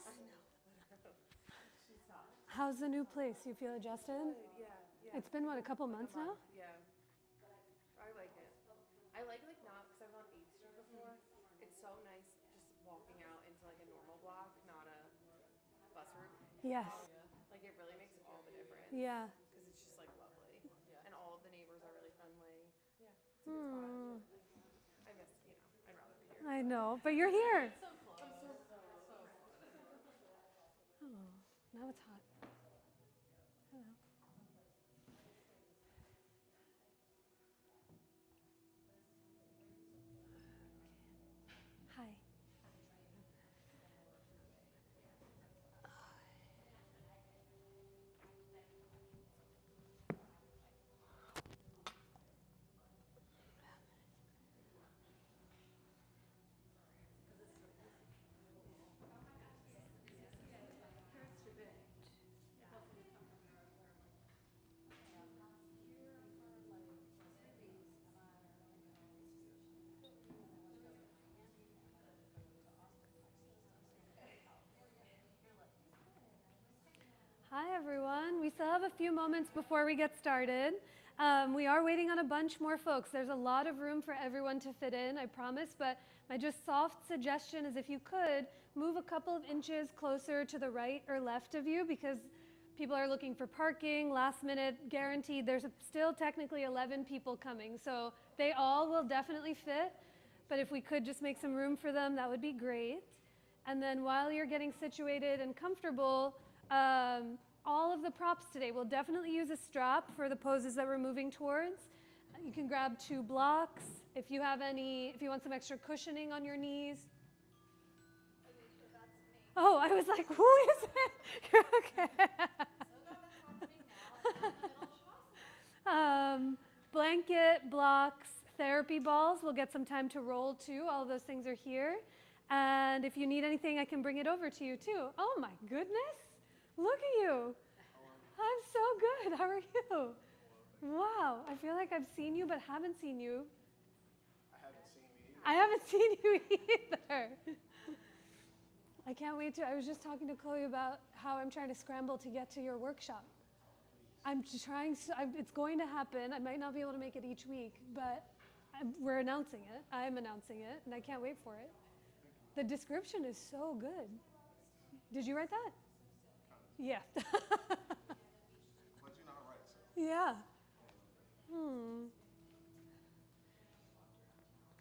this? I know. She's tough. How's the new place? You feel adjusted? Good, yeah. It's been, what, a couple months now? Yeah. I like it. I like not, because I was on 8th Street before. It's so nice just walking out into like a normal block, not a bus route. Yes. Like it really makes all the difference. Yeah. Because it's just like lovely. And all of the neighbors are really friendly. Yeah. It's a good spot. I miss, I'd rather be here. I know, but you're here. Oh, now it's hot. Hello. Hi. Hi, everyone. We still have a few moments before we get started. We are waiting on a bunch more folks. There's a lot of room for everyone to fit in, I promise, but my just soft suggestion is if you could, move a couple of inches closer to the right or left of you because people are looking for parking, last minute, guaranteed. There's still technically 11 people coming, so they all will definitely fit, but if we could just make some room for them, that would be great. And then while you're getting situated and comfortable, all of the props today, we'll definitely use a strap for the poses that we're moving towards. You can grab 2 blocks. If you want some extra cushioning on your knees. Oh, I was like, who is it? Okay. Blanket, blocks, therapy balls. We'll get some time to roll too. All of those things are here. And if you need anything, I can bring it over to you too. Oh my goodness. Look at you. I'm so good. How are you? Wow. I feel like I've seen you, but haven't seen you. I haven't seen you either. I can't wait to. I was just talking to Chloe about how I'm trying to scramble to get to your workshop. I'm trying. It's going to happen. I might not be able to make it each week, but we're announcing it. I'm announcing it, and I can't wait for it. The description is so good. Did you write that? Yeah. But you're not right, so. Yeah.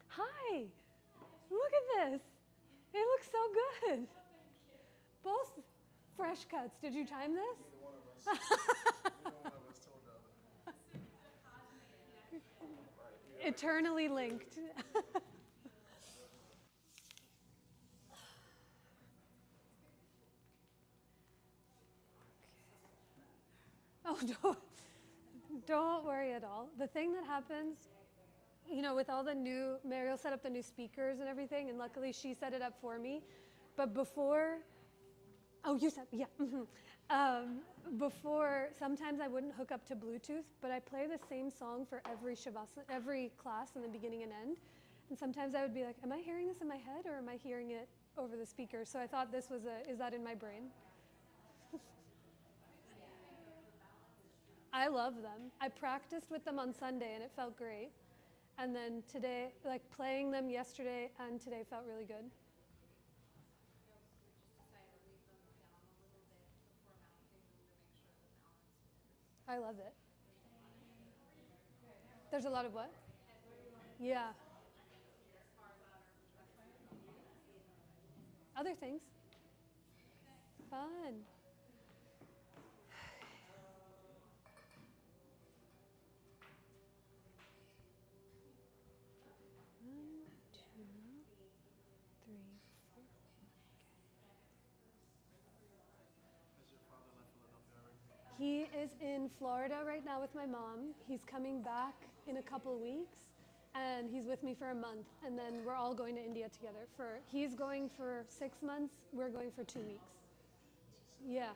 Hi. Look at this. It looks so good. Both fresh cuts. Did you time this? Neither one of us told the other. Eternally linked. Oh, don't worry at all. The thing that happens, with all the new, Mariel set up the new speakers and everything, and luckily she set it up for me. But before, you said, yeah. Before, sometimes I wouldn't hook up to Bluetooth, but I play the same song for every Shavasana, every class in the beginning and end. And sometimes I would be like, am I hearing this in my head or am I hearing it over the speaker? So I thought this was is that in my brain? I love them. I practiced with them on Sunday and it felt great. And then today, like playing them yesterday and today felt really good. I love it. There's a lot of what? Yeah. Other things. Fun. One, two, three, four. Has your father left Philadelphia already? He is in Florida right now with my mom. He's coming back in a couple of weeks, and he's with me for a month, and then we're all going to India together. He's going for 6 months, we're going for 2 weeks. Yeah.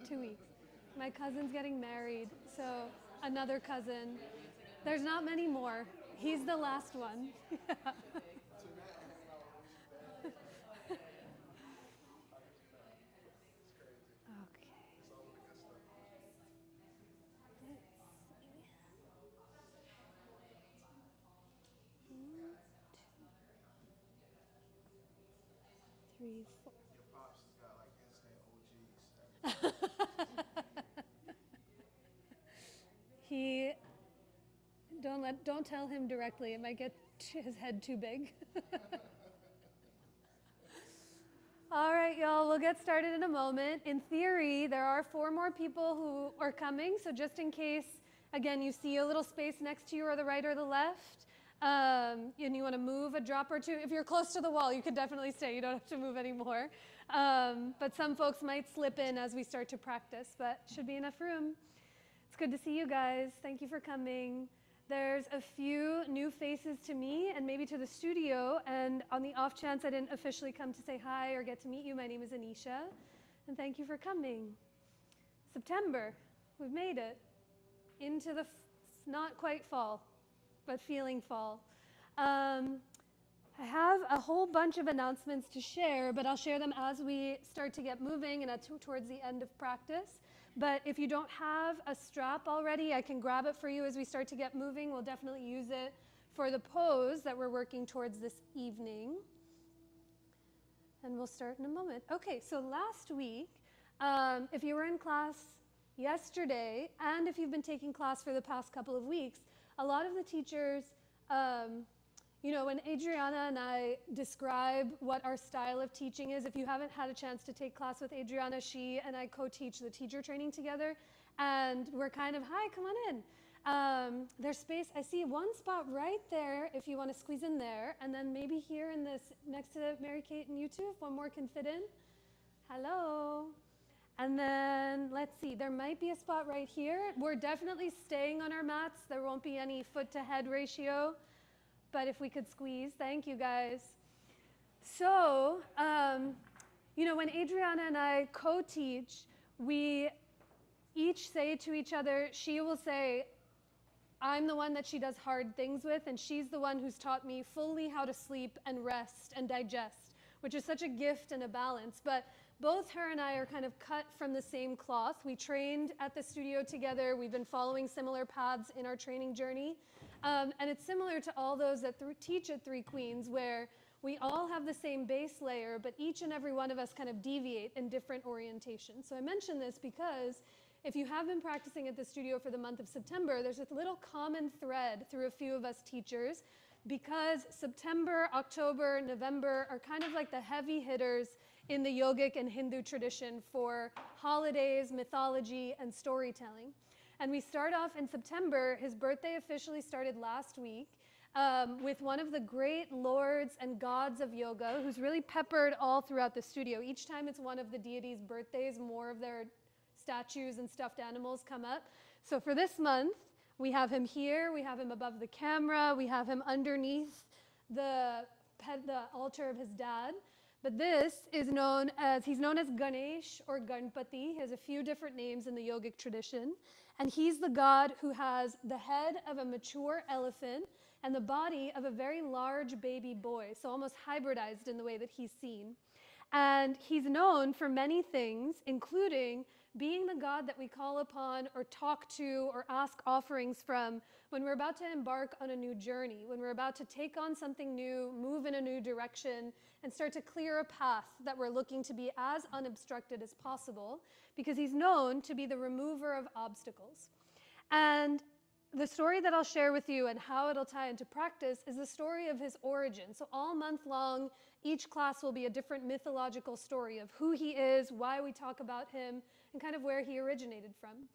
2 weeks. My cousin's getting married, so another cousin. There's not many more. He's the last one. 3, 4. Your pops has got like instant OG status. He don't tell him directly. It might get his head too big. All right, y'all, we'll get started in a moment. In theory, there are 4 more people who are coming, so just in case, again, you see a little space next to you or the right or the left, and you want to move a drop or two, if you're close to the wall, you can definitely stay. You don't have to move anymore. But some folks might slip in as we start to practice, but should be enough room. It's good to see you guys. Thank you for coming. There's a few new faces to me and maybe to the studio, and on the off chance I didn't officially come to say hi or get to meet you, my name is Anisha, and thank you for coming. September, we've made it into the not quite fall, but feeling fall. I have a whole bunch of announcements to share, but I'll share them as we start to get moving and towards the end of practice. But if you don't have a strap already, I can grab it for you as we start to get moving. We'll definitely use it for the pose that we're working towards this evening. And we'll start in a moment. Okay, so last week, if you were in class yesterday, and if you've been taking class for the past couple of weeks, a lot of the teachers, when Adriana and I describe what our style of teaching is, if you haven't had a chance to take class with Adriana, she and I co-teach the teacher training together, and we're kind of, hi, come on in. There's space. I see one spot right there if you want to squeeze in there, and then maybe here in this, next to Mary Kate and you two, if one more can fit in. Hello. And then, let's see, there might be a spot right here. We're definitely staying on our mats. There won't be any foot to head ratio. But if we could squeeze, thank you guys. So, when Adriana and I co-teach, we each say to each other, she will say, I'm the one that she does hard things with, and she's the one who's taught me fully how to sleep and rest and digest, which is such a gift and a balance. But both her and I are kind of cut from the same cloth. We trained at the studio together. We've been following similar paths in our training journey. And it's similar to all those that teach at Three Queens, where we all have the same base layer, but each and every one of us kind of deviate in different orientations. So I mention this because if you have been practicing at the studio for the month of September, there's a little common thread through a few of us teachers, because September, October, November are kind of like the heavy hitters in the yogic and Hindu tradition for holidays, mythology, and storytelling. And we start off in September. His birthday officially started last week with one of the great lords and gods of yoga, who's really peppered all throughout the studio. Each time it's one of the deities' birthdays, more of their statues and stuffed animals come up. So for this month, we have him here, we have him above the camera, we have him underneath the altar of his dad. But he's known as Ganesh or Ganpati. He has a few different names in the yogic tradition. And he's the god who has the head of a mature elephant and the body of a very large baby boy, so almost hybridized in the way that he's seen. And he's known for many things, including being the god that we call upon or talk to or ask offerings from when we're about to embark on a new journey, when we're about to take on something new, move in a new direction, and start to clear a path that we're looking to be as unobstructed as possible, because he's known to be the remover of obstacles. And the story that I'll share with you and how it'll tie into practice is the story of his origin. So all month long, each class will be a different mythological story of who he is, why we talk about him, and kind of where he originated from.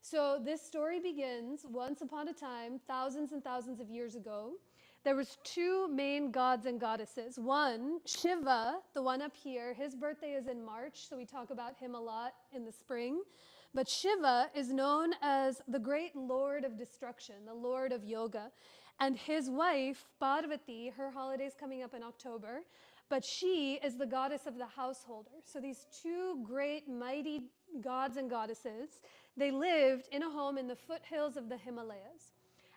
So this story begins once upon a time, thousands and thousands of years ago. There was 2 main gods and goddesses. One, Shiva, the one up here, his birthday is in March, so we talk about him a lot in the spring. But Shiva is known as the great lord of destruction, the lord of yoga. And his wife, Parvati, her holiday's coming up in October, but she is the goddess of the householder. So these 2 great, mighty gods and goddesses, they lived in a home in the foothills of the Himalayas.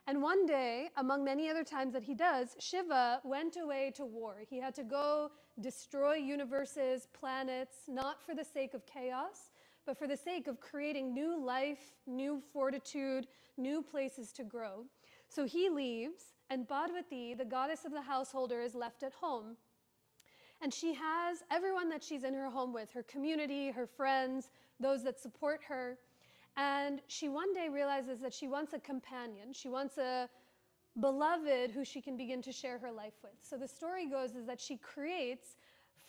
And one day, among many other times that he does, Shiva went away to war. He had to go destroy universes, planets, not for the sake of chaos, but for the sake of creating new life, new fortitude, new places to grow. So he leaves, and Parvati, the goddess of the householder, is left at home. And she has everyone that she's in her home with, her community, her friends, those that support her. And she one day realizes that she wants a companion. She wants a beloved who she can begin to share her life with. So the story goes is that she creates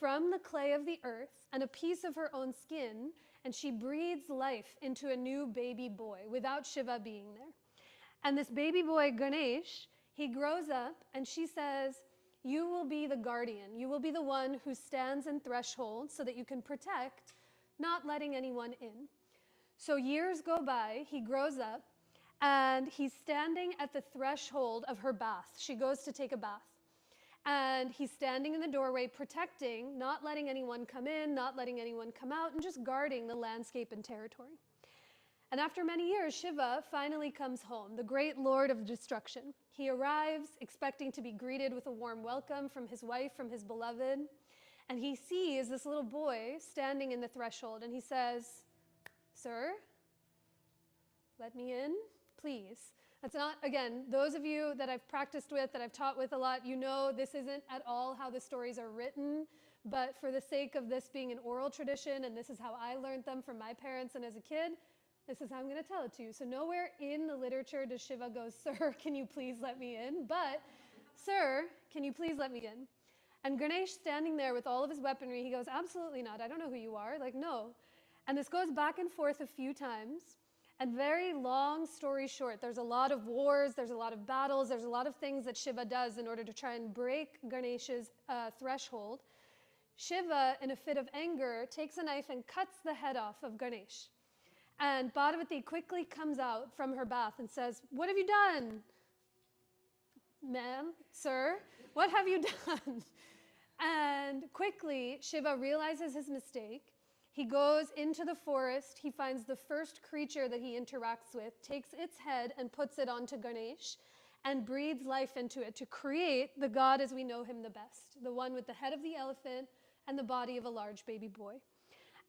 from the clay of the earth and a piece of her own skin, and she breathes life into a new baby boy without Shiva being there. And this baby boy, Ganesh, he grows up, and she says, you will be the guardian. You will be the one who stands in threshold so that you can protect, not letting anyone in. So years go by, he grows up, and he's standing at the threshold of her bath. She goes to take a bath. And he's standing in the doorway, protecting, not letting anyone come in, not letting anyone come out, and just guarding the landscape and territory. And after many years, Shiva finally comes home, the great lord of destruction. He arrives, expecting to be greeted with a warm welcome from his wife, from his beloved. And he sees this little boy standing in the threshold, and he says, sir, let me in, please. That's not, again, those of you that I've practiced with, that I've taught with a lot, you know this isn't at all how the stories are written, but for the sake of this being an oral tradition, and this is how I learned them from my parents and as a kid, this is how I'm going to tell it to you. So nowhere in the literature does Shiva go, sir, can you please let me in? But, sir, can you please let me in? And Ganesh standing there with all of his weaponry, he goes, absolutely not. I don't know who you are. Like, no. And this goes back and forth a few times. And very long story short, there's a lot of wars, there's a lot of battles, there's a lot of things that Shiva does in order to try and break Ganesh's threshold. Shiva, in a fit of anger, takes a knife and cuts the head off of Ganesh. And Parvati quickly comes out from her bath and says, what have you done? Ma'am, sir, what have you done? And quickly, Shiva realizes his mistake. He goes into the forest, he finds the first creature that he interacts with, takes its head and puts it onto Ganesh, and breathes life into it to create the god as we know him the best, the one with the head of the elephant and the body of a large baby boy.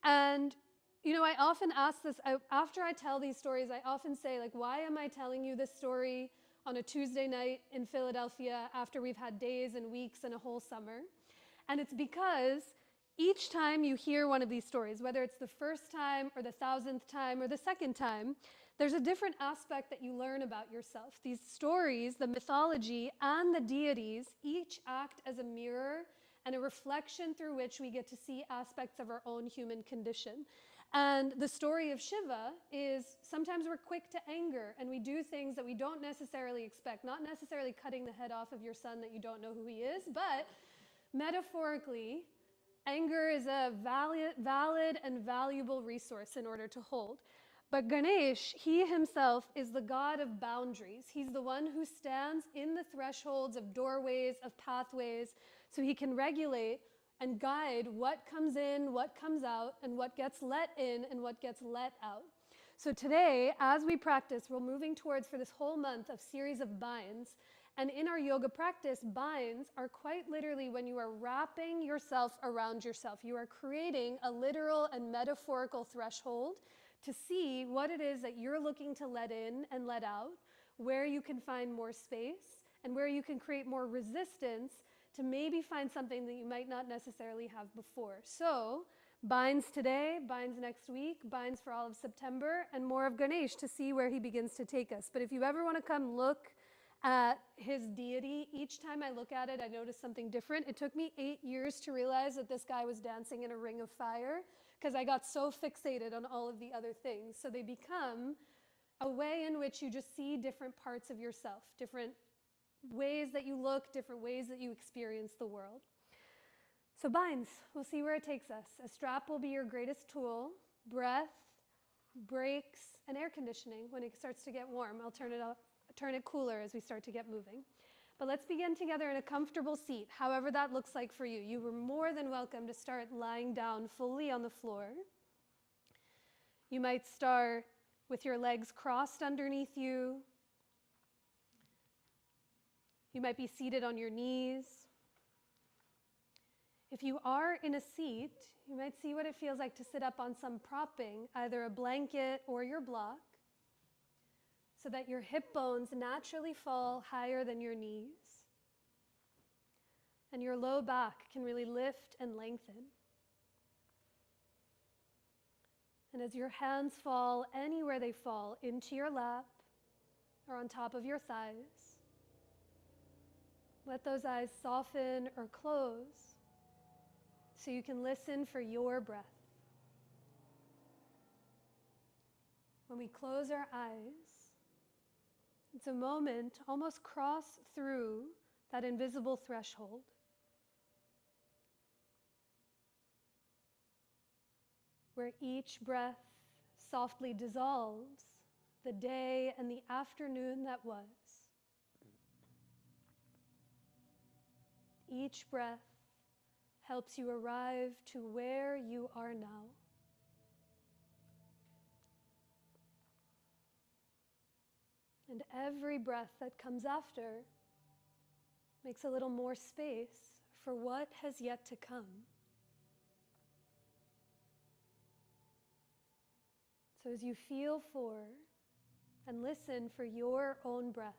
And, you know, I often ask this, after I tell these stories, I often say, like, why am I telling you this story on a Tuesday night in Philadelphia after we've had days and weeks and a whole summer? And it's because each time you hear one of these stories, whether it's the first time or the 1,000th time or the second time, there's a different aspect that you learn about yourself. These stories, the mythology and the deities, each act as a mirror and a reflection through which we get to see aspects of our own human condition. And the story of Shiva is sometimes we're quick to anger and we do things that we don't necessarily expect, not necessarily cutting the head off of your son that you don't know who he is, but metaphorically, anger is a valid and valuable resource in order to hold. But Ganesh, he himself is the god of boundaries. He's the one who stands in the thresholds of doorways, of pathways, so he can regulate and guide what comes in, what comes out, and what gets let in and what gets let out. So today, as we practice, we're moving towards, for this whole month, a series of binds. And in our yoga practice, binds are quite literally when you are wrapping yourself around yourself. You are creating a literal and metaphorical threshold to see what it is that you're looking to let in and let out, where you can find more space, and where you can create more resistance to maybe find something that you might not necessarily have before. So, binds today, binds next week, binds for all of September, and more of Ganesh to see where he begins to take us. But if you ever want to come look at his deity, each time I look at it, I notice something different. It took me 8 years to realize that this guy was dancing in a ring of fire because I got so fixated on all of the other things. So they become a way in which you just see different parts of yourself, different ways that you look, different ways that you experience the world. So binds, we'll see where it takes us. A strap will be your greatest tool. Breath, brakes, and air conditioning. When it starts to get warm, I'll turn it cooler as we start to get moving. But let's begin together in a comfortable seat, however that looks like for you. You were more than welcome to start lying down fully on the floor. You might start with your legs crossed underneath you. You might be seated on your knees. If you are in a seat, you might see what it feels like to sit up on some propping, either a blanket or your block, so that your hip bones naturally fall higher than your knees. and your low back can really lift and lengthen. And as your hands fall anywhere they fall, into your lap or on top of your thighs, let those eyes soften or close so you can listen for your breath. When we close our eyes, it's a moment to almost cross through that invisible threshold. Where each breath softly dissolves the day and the afternoon that was. Each breath helps you arrive to where you are now. And every breath that comes after makes a little more space for what has yet to come. So as you feel for and listen for your own breath,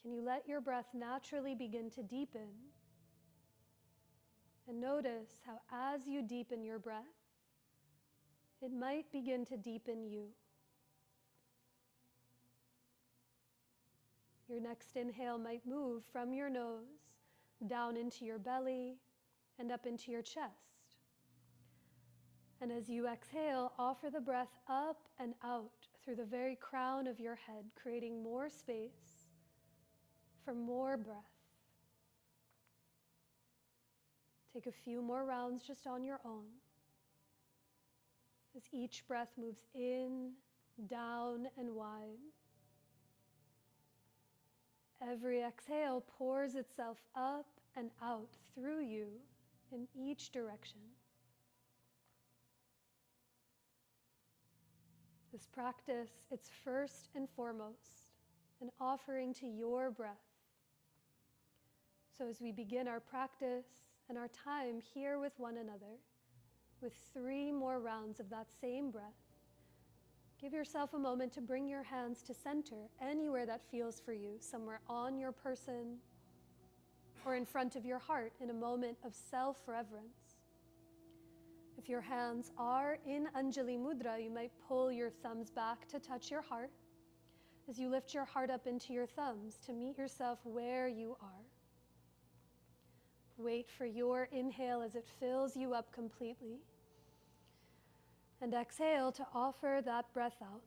can you let your breath naturally begin to deepen? And notice how as you deepen your breath, it might begin to deepen you. Your next inhale might move from your nose down into your belly and up into your chest. And as you exhale, offer the breath up and out through the very crown of your head, creating more space for more breath. Take a few more rounds just on your own. As each breath moves in, down, and wide. Every exhale pours itself up and out through you in each direction. This practice, it's first and foremost an offering to your breath. So as we begin our practice and our time here with one another, with 3 more rounds of that same breath, give yourself a moment to bring your hands to center anywhere that feels for you, somewhere on your person or in front of your heart in a moment of self-reverence. If your hands are in Anjali Mudra, you might pull your thumbs back to touch your heart as you lift your heart up into your thumbs to meet yourself where you are. Wait for your inhale as it fills you up completely. And exhale to offer that breath out.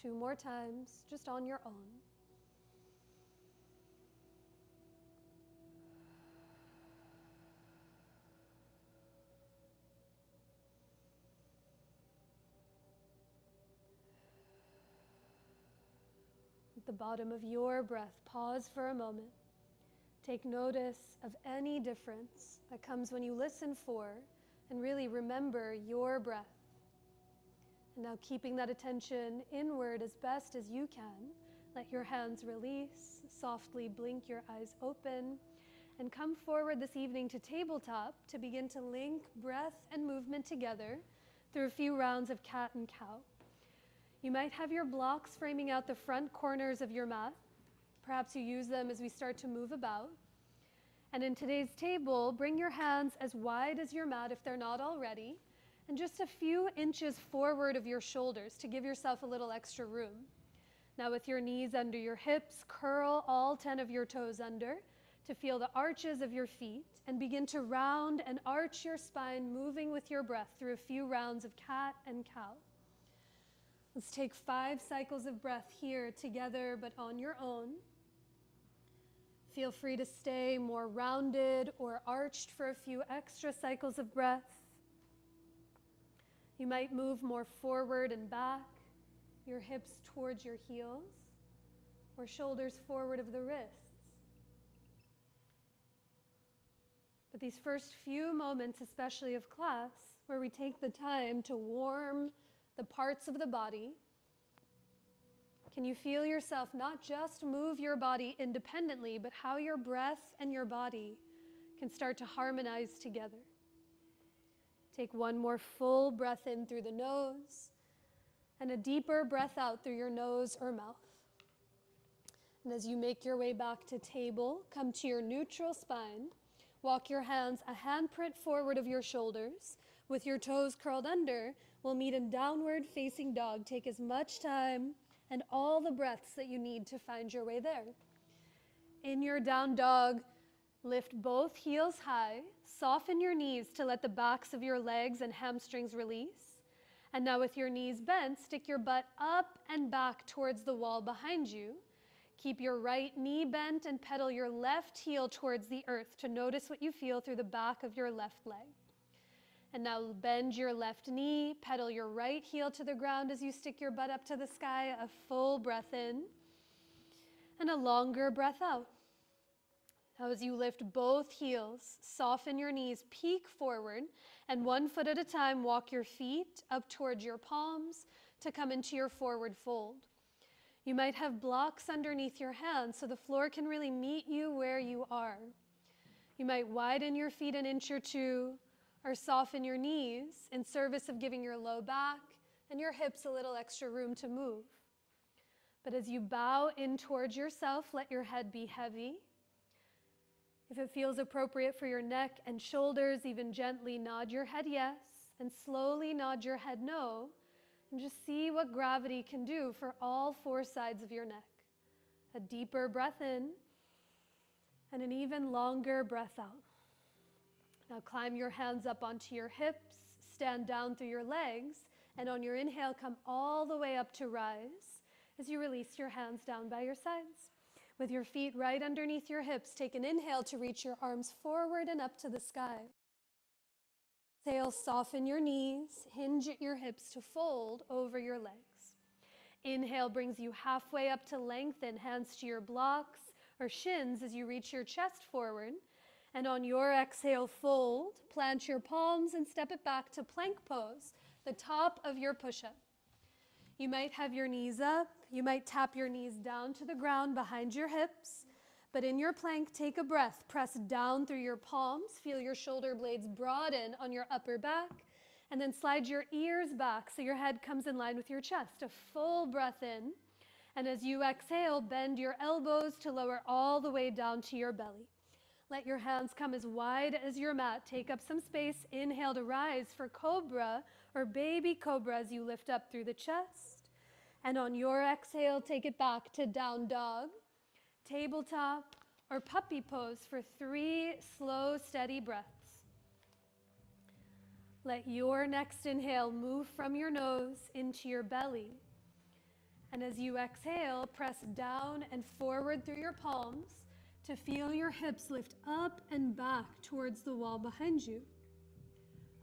2 more times, just on your own. At the bottom of your breath, pause for a moment. Take notice of any difference that comes when you listen for and really remember your breath. And now keeping that attention inward as best as you can, let your hands release, softly blink your eyes open, and come forward this evening to tabletop to begin to link breath and movement together through a few rounds of cat and cow. You might have your blocks framing out the front corners of your mat. Perhaps you use them as we start to move about. And in today's table, bring your hands as wide as your mat if they're not already, and just a few inches forward of your shoulders to give yourself a little extra room. Now with your knees under your hips, curl all 10 of your toes under to feel the arches of your feet and begin to round and arch your spine, moving with your breath through a few rounds of cat and cow. Let's take 5 cycles of breath here together, but on your own. Feel free to stay more rounded or arched for a few extra cycles of breath. You might move more forward and back, your hips towards your heels, or shoulders forward of the wrists. But these first few moments, especially of class, where we take the time to warm the parts of the body, can you feel yourself not just move your body independently, but how your breath and your body can start to harmonize together? Take one more full breath in through the nose and a deeper breath out through your nose or mouth. And as you make your way back to table, come to your neutral spine. Walk your hands a handprint forward of your shoulders. With your toes curled under, we'll meet in downward facing dog. Take as much time and all the breaths that you need to find your way there. In your down dog, lift both heels high. Soften your knees to let the backs of your legs and hamstrings release. And now with your knees bent, stick your butt up and back towards the wall behind you. Keep your right knee bent and pedal your left heel towards the earth to notice what you feel through the back of your left leg. And now bend your left knee, pedal your right heel to the ground as you stick your butt up to the sky. A full breath in and a longer breath out. Now as you lift both heels, soften your knees, peek forward, and 1 foot at a time, walk your feet up towards your palms to come into your forward fold. You might have blocks underneath your hands so the floor can really meet you where you are. You might widen your feet an inch or two or soften your knees in service of giving your low back and your hips a little extra room to move. But as you bow in towards yourself, let your head be heavy. If it feels appropriate for your neck and shoulders, even gently nod your head yes and slowly nod your head no. And just see what gravity can do for all 4 sides of your neck. A deeper breath in and an even longer breath out. Now climb your hands up onto your hips, stand down through your legs, and on your inhale, come all the way up to rise as you release your hands down by your sides. With your feet right underneath your hips, take an inhale to reach your arms forward and up to the sky. Exhale, soften your knees, hinge at your hips to fold over your legs. Inhale brings you halfway up to lengthen, hands to your blocks or shins as you reach your chest forward. And on your exhale, fold, plant your palms and step it back to plank pose, the top of your push-up. You might have your knees up, you might tap your knees down to the ground behind your hips. But in your plank, take a breath, press down through your palms, feel your shoulder blades broaden on your upper back, and then slide your ears back so your head comes in line with your chest. A full breath in, and as you exhale, bend your elbows to lower all the way down to your belly. Let your hands come as wide as your mat. Take up some space. Inhale to rise for cobra or baby cobra as you lift up through the chest. And on your exhale, take it back to down dog, tabletop, or puppy pose for 3 slow, steady breaths. Let your next inhale move from your nose into your belly. And as you exhale, press down and forward through your palms to feel your hips lift up and back towards the wall behind you.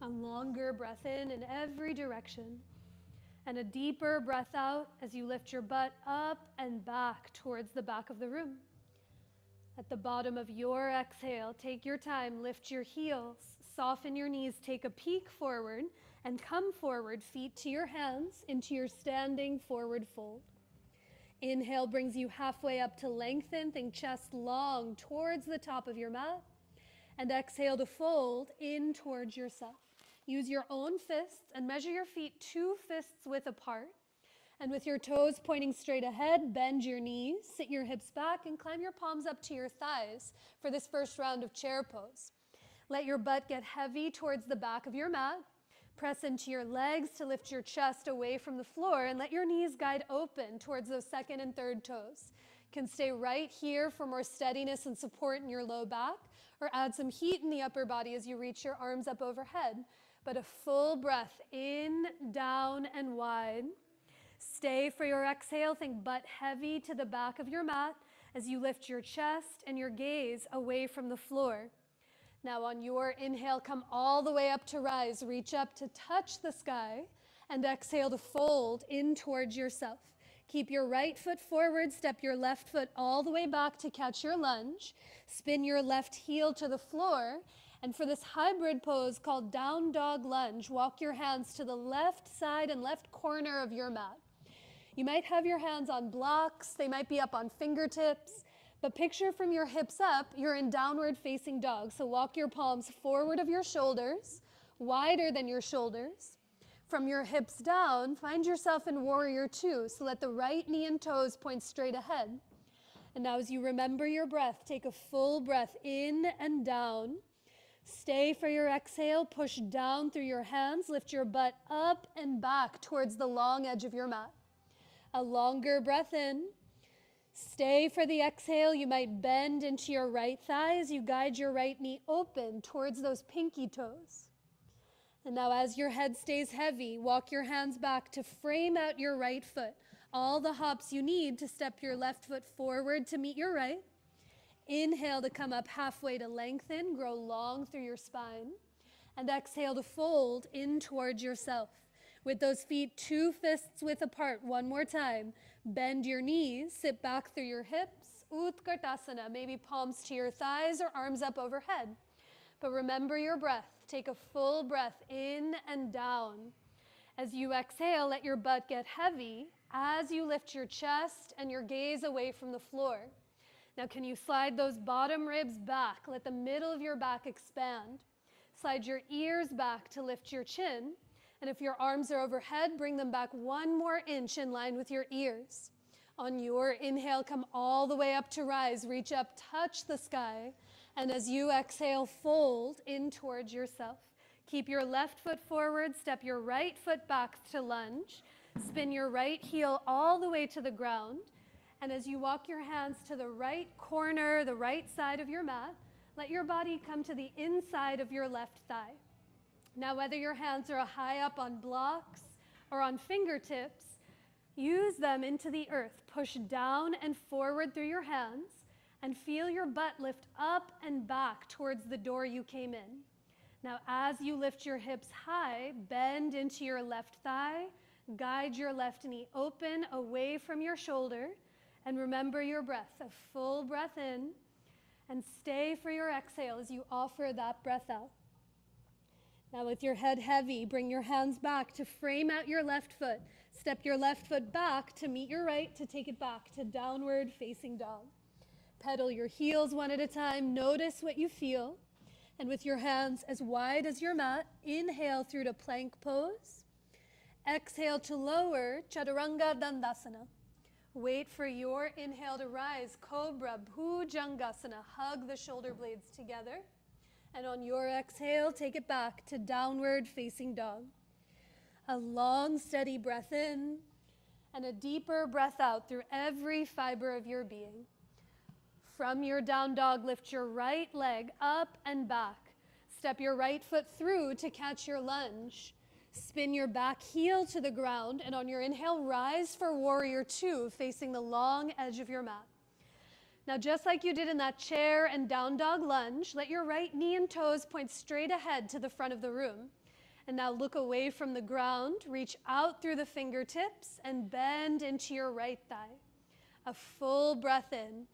A longer breath in every direction. And a deeper breath out as you lift your butt up and back towards the back of the room. At the bottom of your exhale, take your time, lift your heels, soften your knees, take a peek forward, and come forward, feet to your hands, into your standing forward fold. Inhale brings you halfway up to lengthen, think chest long towards the top of your mat. And exhale to fold in towards yourself. Use your own fists and measure your feet 2 fists width apart. And with your toes pointing straight ahead, bend your knees, sit your hips back, and climb your palms up to your thighs for this first round of chair pose. Let your butt get heavy towards the back of your mat. Press into your legs to lift your chest away from the floor, and let your knees guide open towards those second and third toes. You can stay right here for more steadiness and support in your low back, or add some heat in the upper body as you reach your arms up overhead. But a full breath in, down, and wide. Stay for your exhale. Think butt heavy to the back of your mat as you lift your chest and your gaze away from the floor. Now on your inhale, come all the way up to rise. Reach up to touch the sky and exhale to fold in towards yourself. Keep your right foot forward, step your left foot all the way back to catch your lunge. Spin your left heel to the floor. And for this hybrid pose called down dog lunge, walk your hands to the left side and left corner of your mat. You might have your hands on blocks, they might be up on fingertips, but picture from your hips up, you're in downward facing dog. So walk your palms forward of your shoulders, wider than your shoulders. From your hips down, find yourself in warrior 2. So let the right knee and toes point straight ahead. And now as you remember your breath, take a full breath in and down. Stay for your exhale, push down through your hands, lift your butt up and back towards the long edge of your mat. A longer breath in. Stay for the exhale. You might bend into your right thigh as you guide your right knee open towards those pinky toes. And now as your head stays heavy, walk your hands back to frame out your right foot. All the hops you need to step your left foot forward to meet your right. Inhale to come up halfway to lengthen, grow long through your spine. And exhale to fold in towards yourself. With those feet 2 fists width apart, one more time. Bend your knees, sit back through your hips. Utkatasana, maybe palms to your thighs or arms up overhead. But remember your breath. Take a full breath in and down. As you exhale, let your butt get heavy as you lift your chest and your gaze away from the floor. Now, can you slide those bottom ribs back? Let the middle of your back expand. Slide your ears back to lift your chin. And if your arms are overhead, bring them back 1 more inch in line with your ears. On your inhale, come all the way up to rise. Reach up, touch the sky. And as you exhale, fold in towards yourself. Keep your left foot forward, step your right foot back to lunge. Spin your right heel all the way to the ground. And as you walk your hands to the right corner, the right side of your mat, let your body come to the inside of your left thigh. Now, whether your hands are high up on blocks or on fingertips, use them into the earth. Push down and forward through your hands and feel your butt lift up and back towards the door you came in. Now, as you lift your hips high, bend into your left thigh, guide your left knee open away from your shoulder, and remember your breath. A full breath in, and stay for your exhale as you offer that breath out. Now with your head heavy, bring your hands back to frame out your left foot. Step your left foot back to meet your right to take it back to downward facing dog. Pedal your heels one at a time. Notice what you feel. And with your hands as wide as your mat, inhale through to plank pose. Exhale to lower, Chaturanga Dandasana. Wait for your inhale to rise, Cobra Bhujangasana. Hug the shoulder blades together. And on your exhale, take it back to downward facing dog. A long, steady breath in and a deeper breath out through every fiber of your being. From your down dog, lift your right leg up and back. Step your right foot through to catch your lunge. Spin your back heel to the ground, and on your inhale, rise for warrior 2, facing the long edge of your mat. Now, just like you did in that chair and down dog lunge, let your right knee and toes point straight ahead to the front of the room. And now look away from the ground, reach out through the fingertips, and bend into your right thigh. A full breath in.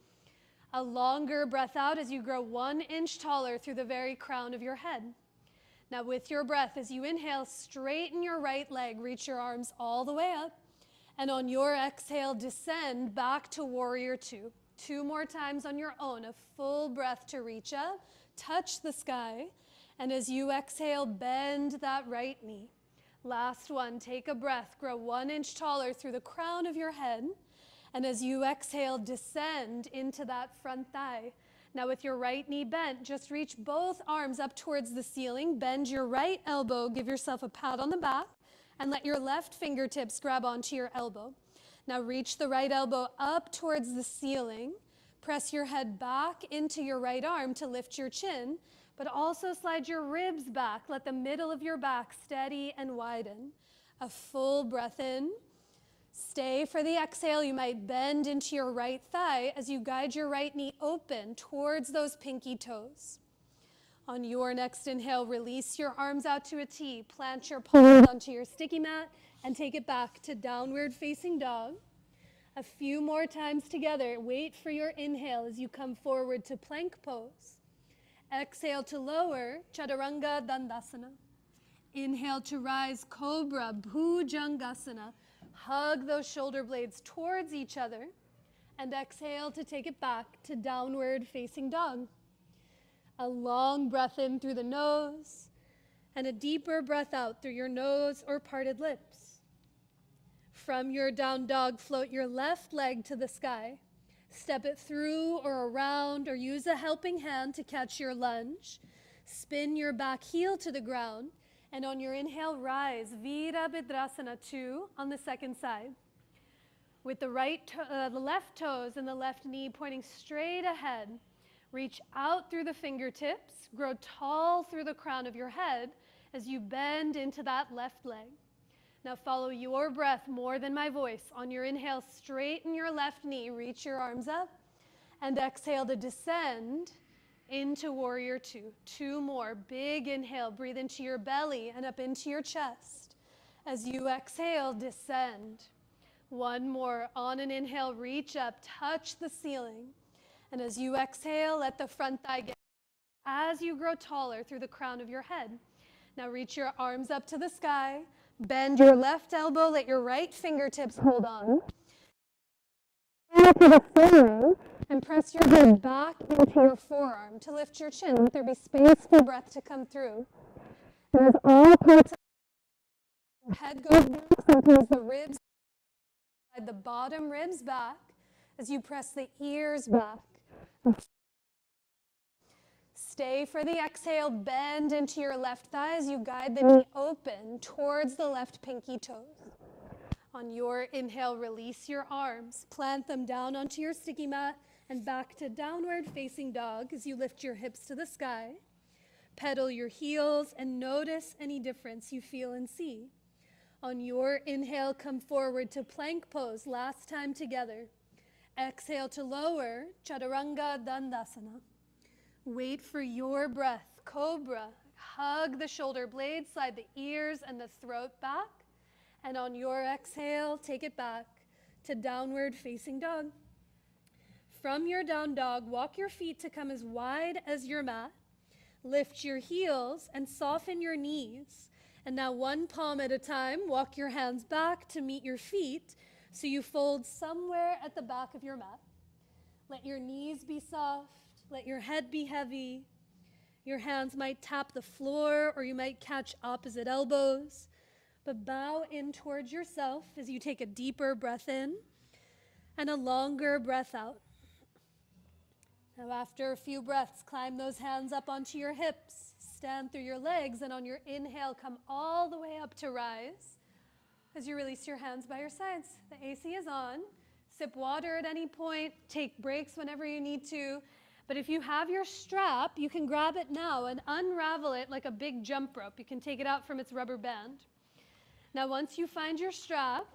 A longer breath out as you grow 1 inch taller through the very crown of your head. Now with your breath, as you inhale, straighten your right leg, reach your arms all the way up. And on your exhale, descend back to warrior 2. 2 more times on your own, a full breath to reach up, touch the sky. And as you exhale, bend that right knee. Last one, take a breath, grow 1 inch taller through the crown of your head. And as you exhale, descend into that front thigh. Now with your right knee bent, just reach both arms up towards the ceiling, bend your right elbow, give yourself a pat on the back, and let your left fingertips grab onto your elbow. Now reach the right elbow up towards the ceiling, press your head back into your right arm to lift your chin, but also slide your ribs back, let the middle of your back steady and widen. A full breath in. Stay for the exhale. You might bend into your right thigh as you guide your right knee open towards those pinky toes. On your next inhale, release your arms out to a T. Plant your palms onto your sticky mat and take it back to downward facing dog. A few more times together. Wait for your inhale as you come forward to plank pose. Exhale to lower, Chaturanga Dandasana. Inhale to rise, Cobra Bhujangasana. Hug those shoulder blades towards each other. And exhale to take it back to downward facing dog. A long breath in through the nose and a deeper breath out through your nose or parted lips. From your down dog, float your left leg to the sky. Step it through or around or use a helping hand to catch your lunge. Spin your back heel to the ground. And on your inhale, rise, Virabhadrasana 2 on the second side. With the left toes and the left knee pointing straight ahead, reach out through the fingertips, grow tall through the crown of your head as you bend into that left leg. Now follow your breath more than my voice. On your inhale, straighten your left knee, reach your arms up, and exhale to descend into Warrior 2. 2 more. Big inhale, breathe into your belly and up into your chest. As you exhale, descend. 1 more. On an inhale, reach up, touch the ceiling. And as you exhale, let the front thigh get as you grow taller through the crown of your head. Now reach your arms up to the sky. Bend your left elbow, let your right fingertips hold on. To the ceiling and press your head back into your forearm to lift your chin. Let there be space for breath to come through. And as all parts of your head goes back, sometimes the ribs, the bottom ribs back, as you press the ears back. Stay for the exhale, bend into your left thigh as you guide the knee open towards the left pinky toes. On your inhale, release your arms, plant them down onto your sticky mat and back to downward facing dog as you lift your hips to the sky. Pedal your heels and notice any difference you feel and see. On your inhale, come forward to plank pose, last time together. Exhale to lower, Chaturanga Dandasana. Wait for your breath, Cobra. Hug the shoulder blades, slide the ears and the throat back. And on your exhale, take it back to downward facing dog. From your down dog, walk your feet to come as wide as your mat. Lift your heels and soften your knees. And now 1 palm at a time, walk your hands back to meet your feet so you fold somewhere at the back of your mat. Let your knees be soft. Let your head be heavy. Your hands might tap the floor or you might catch opposite elbows. But bow in towards yourself as you take a deeper breath in and a longer breath out. Now after a few breaths, climb those hands up onto your hips, stand through your legs, and on your inhale, come all the way up to rise. As you release your hands by your sides, the AC is on. Sip water at any point, take breaks whenever you need to. But if you have your strap, you can grab it now and unravel it like a big jump rope. You can take it out from its rubber band. Now, once you find your strap,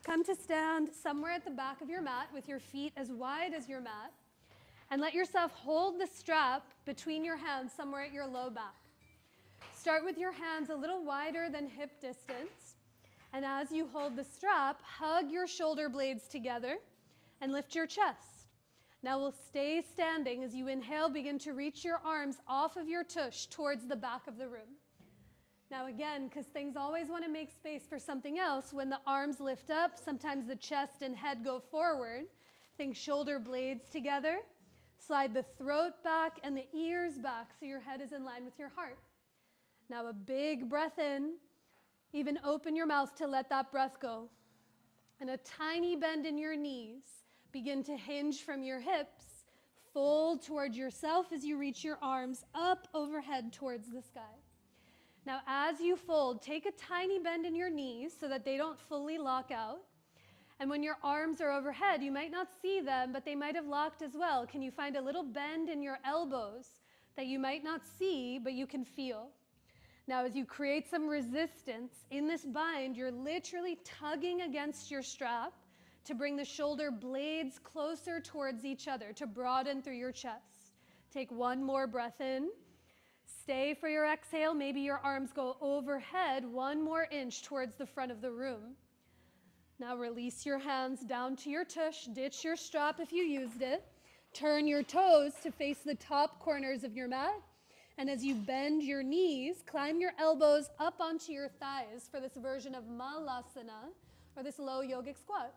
come to stand somewhere at the back of your mat with your feet as wide as your mat, and let yourself hold the strap between your hands somewhere at your low back. Start with your hands a little wider than hip distance, and as you hold the strap, hug your shoulder blades together and lift your chest. Now we'll stay standing as you inhale, begin to reach your arms off of your tush towards the back of the room. Now again, because things always want to make space for something else, when the arms lift up, sometimes the chest and head go forward. Think shoulder blades together. Slide the throat back and the ears back so your head is in line with your heart. Now a big breath in. Even open your mouth to let that breath go. And a tiny bend in your knees. Begin to hinge from your hips. Fold toward yourself as you reach your arms up overhead towards the sky. Now, as you fold, take a tiny bend in your knees so that they don't fully lock out. And when your arms are overhead, you might not see them, but they might have locked as well. Can you find a little bend in your elbows that you might not see, but you can feel? Now, as you create some resistance in this bind, you're literally tugging against your strap to bring the shoulder blades closer towards each other, to broaden through your chest. Take 1 more breath in. Stay for your exhale. Maybe your arms go overhead 1 more inch towards the front of the room. Now release your hands down to your tush. Ditch your strap if you used it. Turn your toes to face the top corners of your mat. And as you bend your knees, climb your elbows up onto your thighs for this version of Malasana, or this low yogic squat.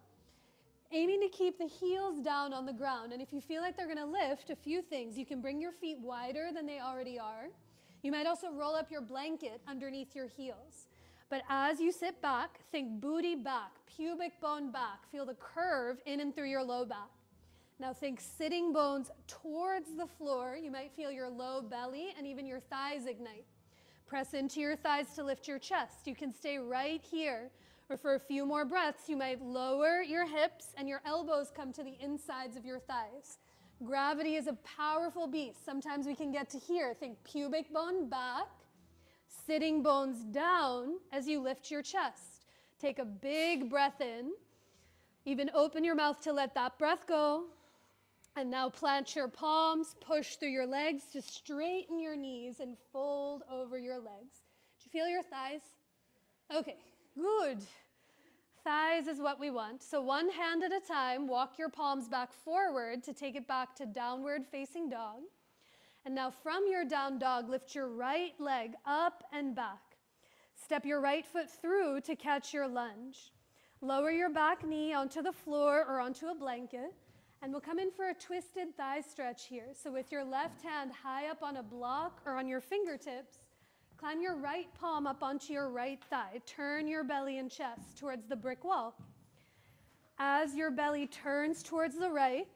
Aiming to keep the heels down on the ground. And if you feel like they're going to lift, a few things. You can bring your feet wider than they already are. You might also roll up your blanket underneath your heels. But as you sit back, think booty back, pubic bone back. Feel the curve in and through your low back. Now think sitting bones towards the floor. You might feel your low belly and even your thighs ignite. Press into your thighs to lift your chest. You can stay right here. Or for a few more breaths, you might lower your hips and your elbows come to the insides of your thighs. Gravity is a powerful beast. Sometimes we can get to here. Think pubic bone back, sitting bones down as you lift your chest. Take a big breath in. Even open your mouth to let that breath go. And now plant your palms, push through your legs to straighten your knees and fold over your legs. Do you feel your thighs? Okay, good. Thighs is what we want. So one hand at a time, walk your palms back forward to take it back to downward facing dog. And now from your down dog, lift your right leg up and back. Step your right foot through to catch your lunge. Lower your back knee onto the floor or onto a blanket. And we'll come in for a twisted thigh stretch here. So with your left hand high up on a block or on your fingertips, climb your right palm up onto your right thigh. Turn your belly and chest towards the brick wall. As your belly turns towards the right,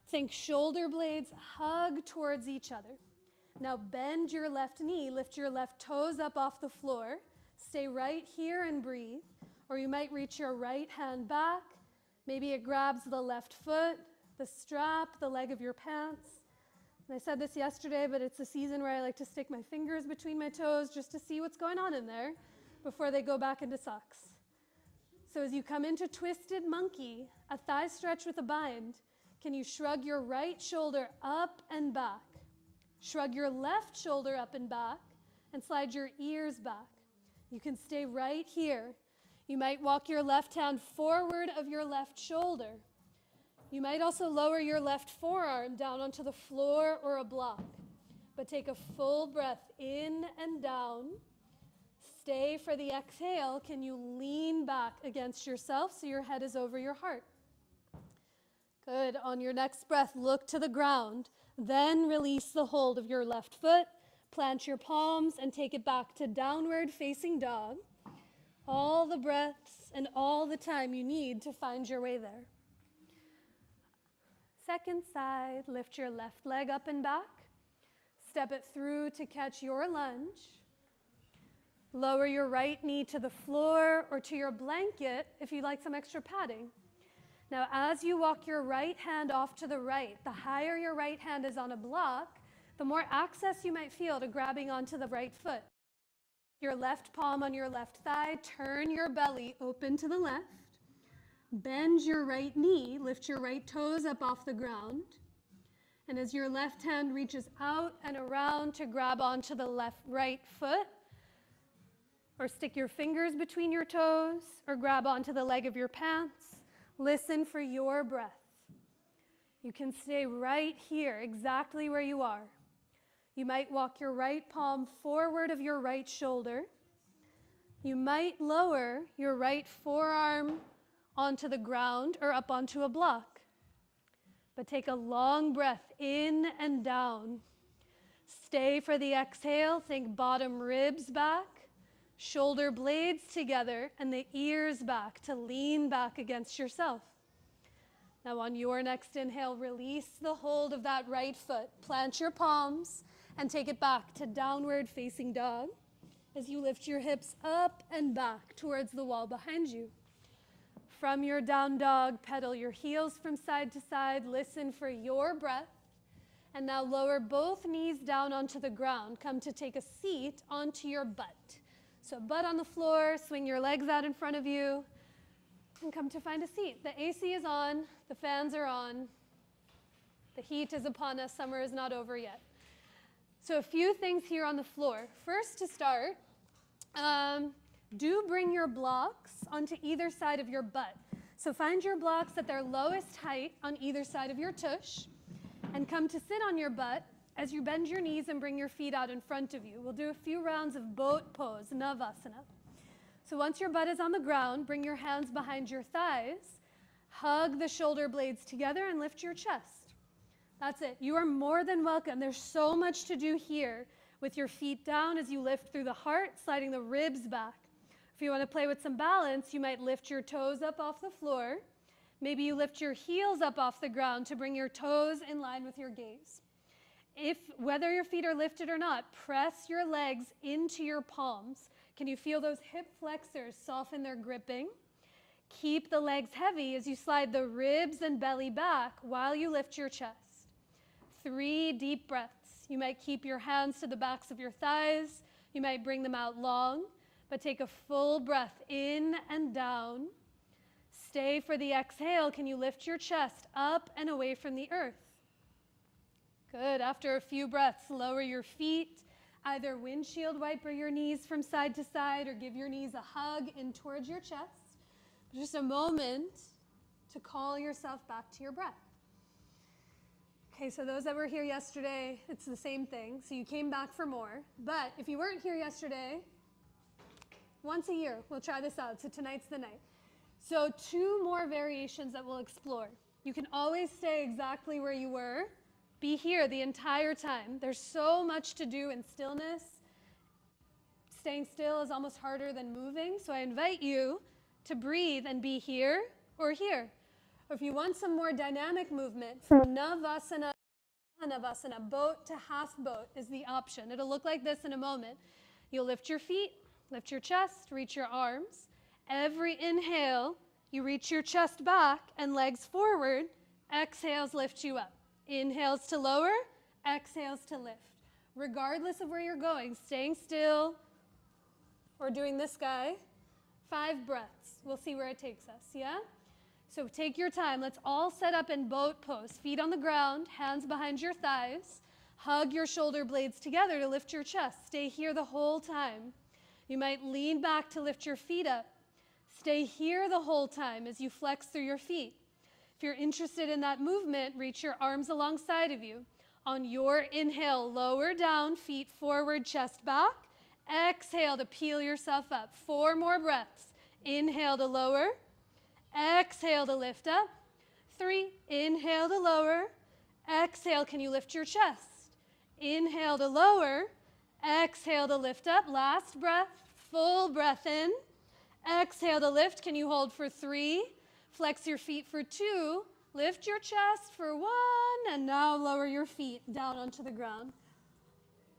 think shoulder blades hug towards each other. Now bend your left knee, lift your left toes up off the floor. Stay right here and breathe. Or you might reach your right hand back. Maybe it grabs the left foot, the strap, the leg of your pants. And I said this yesterday, but it's a season where I like to stick my fingers between my toes just to see what's going on in there before they go back into socks. So as you come into twisted monkey, a thigh stretch with a bind, can you shrug your right shoulder up and back? Shrug your left shoulder up and back and slide your ears back. You can stay right here. You might walk your left hand forward of your left shoulder. You might also lower your left forearm down onto the floor or a block. But take a full breath in and down. Stay for the exhale. Can you lean back against yourself so your head is over your heart? Good. On your next breath, look to the ground. Then release the hold of your left foot. Plant your palms and take it back to downward facing dog. All the breaths and all the time you need to find your way there. Second side, lift your left leg up and back. Step it through to catch your lunge. Lower your right knee to the floor or to your blanket if you'd like some extra padding. Now, as you walk your right hand off to the right, the higher your right hand is on a block, the more access you might feel to grabbing onto the right foot. Your left palm on your left thigh, turn your belly open to the left. Bend your right knee, lift your right toes up off the ground. And as your left hand reaches out and around to grab onto the right foot, or stick your fingers between your toes, or grab onto the leg of your pants, listen for your breath. You can stay right here, exactly where you are. You might walk your right palm forward of your right shoulder. You might lower your right forearm onto the ground or up onto a block. But take a long breath in and down. Stay for the exhale. Think bottom ribs back, shoulder blades together, and the ears back to lean back against yourself. Now on your next inhale, release the hold of that right foot. Plant your palms and take it back to downward facing dog as you lift your hips up and back towards the wall behind you. From your down dog, pedal your heels from side to side. Listen for your breath. And now lower both knees down onto the ground. Come to take a seat onto your butt. So butt on the floor, swing your legs out in front of you, and come to find a seat. The AC is on, the fans are on, the heat is upon us, summer is not over yet. So a few things here on the floor. First to start, do bring your blocks onto either side of your butt. So find your blocks at their lowest height on either side of your tush, and come to sit on your butt as you bend your knees and bring your feet out in front of you. We'll do a few rounds of boat pose, Navasana. So once your butt is on the ground, bring your hands behind your thighs, hug the shoulder blades together, and lift your chest. That's it. You are more than welcome. There's so much to do here with your feet down as you lift through the heart, sliding the ribs back. If you want to play with some balance, you might lift your toes up off the floor, Maybe you lift your heels up off the ground to bring your toes in line with your gaze. Whether your feet are lifted or not, press your legs into your palms. Can you feel those hip flexors soften their gripping? Keep the legs heavy as you slide the ribs and belly back while you lift your chest. 3 deep breaths. You might keep your hands to the backs of your thighs. You might bring them out long, but take a full breath in and down. Stay for the exhale. Can you lift your chest up and away from the earth? Good. After a few breaths, lower your feet. Either windshield wiper your knees from side to side or give your knees a hug in towards your chest. Just a moment to call yourself back to your breath. Okay, so those that were here yesterday, it's the same thing. So you came back for more. But if you weren't here yesterday, once a year, we'll try this out. So tonight's the night. So 2 more variations that we'll explore. You can always stay exactly where you were. Be here the entire time. There's so much to do in stillness. Staying still is almost harder than moving. So I invite you to breathe and be here or here. Or if you want some more dynamic movement, from Navasana to Navasana, boat to half boat is the option. It'll look like this in a moment. You'll lift your feet, lift your chest, reach your arms. Every inhale, you reach your chest back and legs forward. Exhales lift you up. Inhales to lower, exhales to lift. Regardless of where you're going, staying still or doing this guy, 5 breaths. We'll see where it takes us, yeah? So take your time. Let's all set up in boat pose. Feet on the ground, hands behind your thighs. Hug your shoulder blades together to lift your chest. Stay here the whole time. You might lean back to lift your feet up. Stay here the whole time as you flex through your feet. If you're interested in that movement, reach your arms alongside of you. On your inhale, lower down, feet forward, chest back. Exhale to peel yourself up. 4 more breaths. Inhale to lower. Exhale to lift up. 3, inhale to lower. Exhale, can you lift your chest? Inhale to lower. Exhale to lift up. Last breath, full breath in. Exhale to lift. Can you hold for 3? Flex your feet for 2. Lift your chest for 1. And now lower your feet down onto the ground.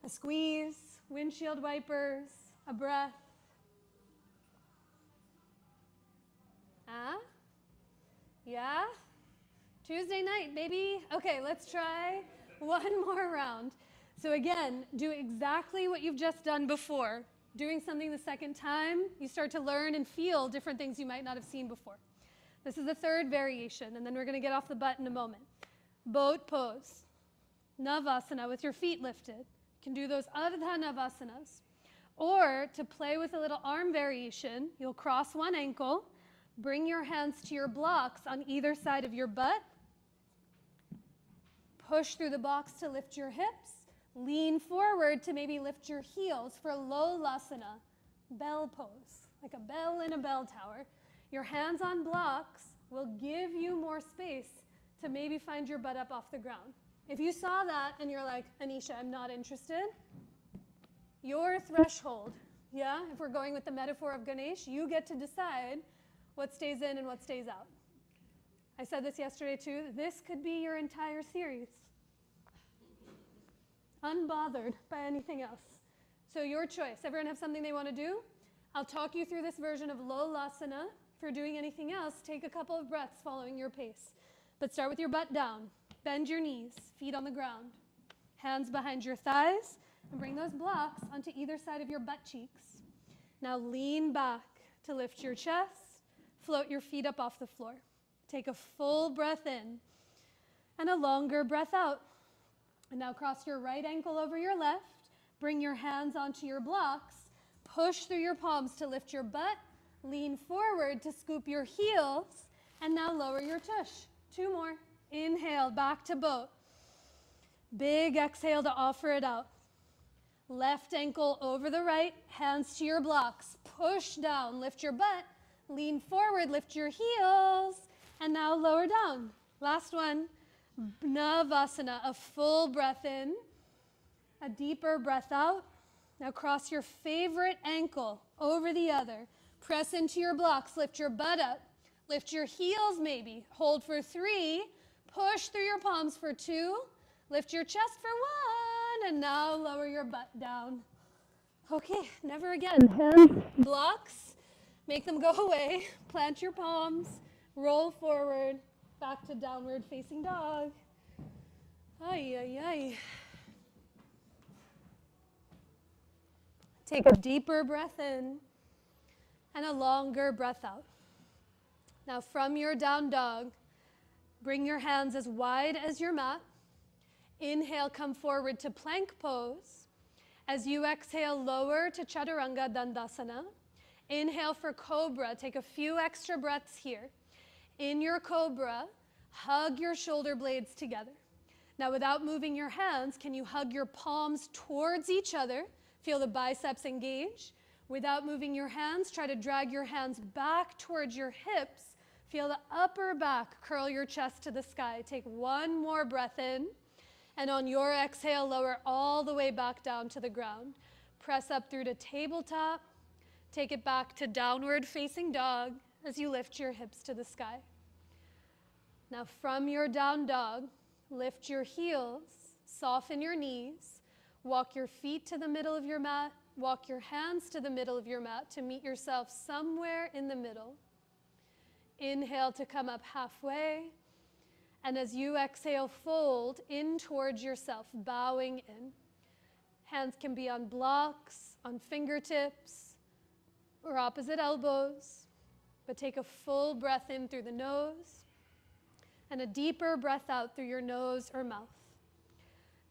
A squeeze, windshield wipers, a breath. Yeah? Tuesday night, baby. Okay, let's try one more round. So again, do exactly what you've just done before. Doing something the second time, you start to learn and feel different things you might not have seen before. This is the 3rd variation, and then we're going to get off the butt in a moment. Boat pose. Navasana with your feet lifted. You can do those Ardha Navasanas. Or to play with a little arm variation, you'll cross one ankle, bring your hands to your blocks on either side of your butt. Push through the box to lift your hips. Lean forward to maybe lift your heels for Lolasana, bell pose, like a bell in a bell tower. Your hands on blocks will give you more space to maybe find your butt up off the ground. If you saw that and you're like, Anisha, I'm not interested, your threshold, yeah? If we're going with the metaphor of Ganesh, you get to decide what stays in and what stays out. I said this yesterday too. This could be your entire series. Unbothered by anything else. So your choice. Everyone have something they want to do? I'll talk you through this version of Lolasana. If you're doing anything else, take a couple of breaths following your pace. But start with your butt down. Bend your knees, feet on the ground. Hands behind your thighs, and bring those blocks onto either side of your butt cheeks. Now lean back to lift your chest. Float your feet up off the floor. Take a full breath in and a longer breath out. And now cross your right ankle over your left. Bring your hands onto your blocks. Push through your palms to lift your butt. Lean forward to scoop your heels. And now lower your tush. 2 more. Inhale, back to boat. Big exhale to offer it out. Left ankle over the right. Hands to your blocks. Push down. Lift your butt. Lean forward. Lift your heels. And now lower down. Last one. Navasana, a full breath in, a deeper breath out. Now cross your favorite ankle over the other. Press into your blocks, lift your butt up. Lift your heels maybe. Hold for 3. Push through your palms for 2. Lift your chest for 1. And now lower your butt down. Okay, never again. Hands, blocks. Make them go away. Plant your palms. Roll forward. Back to downward facing dog. Ay, ay, ay. Take a deeper breath in and a longer breath out. Now from your down dog, bring your hands as wide as your mat. Inhale, come forward to plank pose. As you exhale, lower to Chaturanga Dandasana. Inhale for Cobra. Take a few extra breaths here. In your Cobra, hug your shoulder blades together. Now without moving your hands, can you hug your palms towards each other? Feel the biceps engage. Without moving your hands, try to drag your hands back towards your hips. Feel the upper back curl your chest to the sky. Take one more breath in. And on your exhale, lower all the way back down to the ground. Press up through to tabletop. Take it back to downward facing dog as you lift your hips to the sky. Now from your down dog, lift your heels, soften your knees, walk your feet to the middle of your mat, walk your hands to the middle of your mat to meet yourself somewhere in the middle. Inhale to come up halfway. And as you exhale, fold in towards yourself, bowing in. Hands can be on blocks, on fingertips, or opposite elbows. But take a full breath in through the nose and a deeper breath out through your nose or mouth.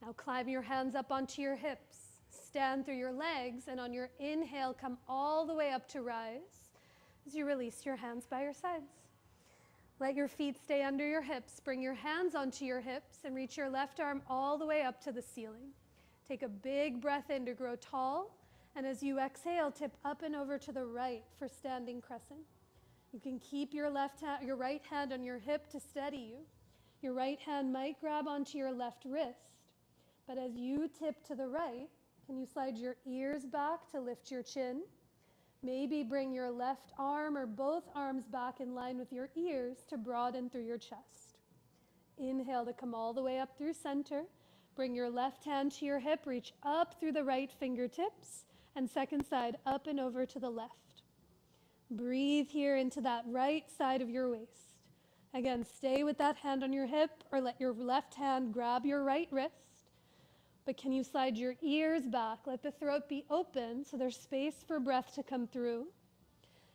Now climb your hands up onto your hips. Stand through your legs, and on your inhale, come all the way up to rise as you release your hands by your sides. Let your feet stay under your hips. Bring your hands onto your hips and reach your left arm all the way up to the ceiling. Take a big breath in to grow tall, and as you exhale, tip up and over to the right for standing crescent. You can keep your right hand on your hip to steady you. Your right hand might grab onto your left wrist, but as you tip to the right, can you slide your ears back to lift your chin? Maybe bring your left arm or both arms back in line with your ears to broaden through your chest. Inhale to come all the way up through center. Bring your left hand to your hip, reach up through the right fingertips, and second side up and over to the left. Breathe here into that right side of your waist. Again, stay with that hand on your hip or let your left hand grab your right wrist. But can you slide your ears back? Let the throat be open so there's space for breath to come through.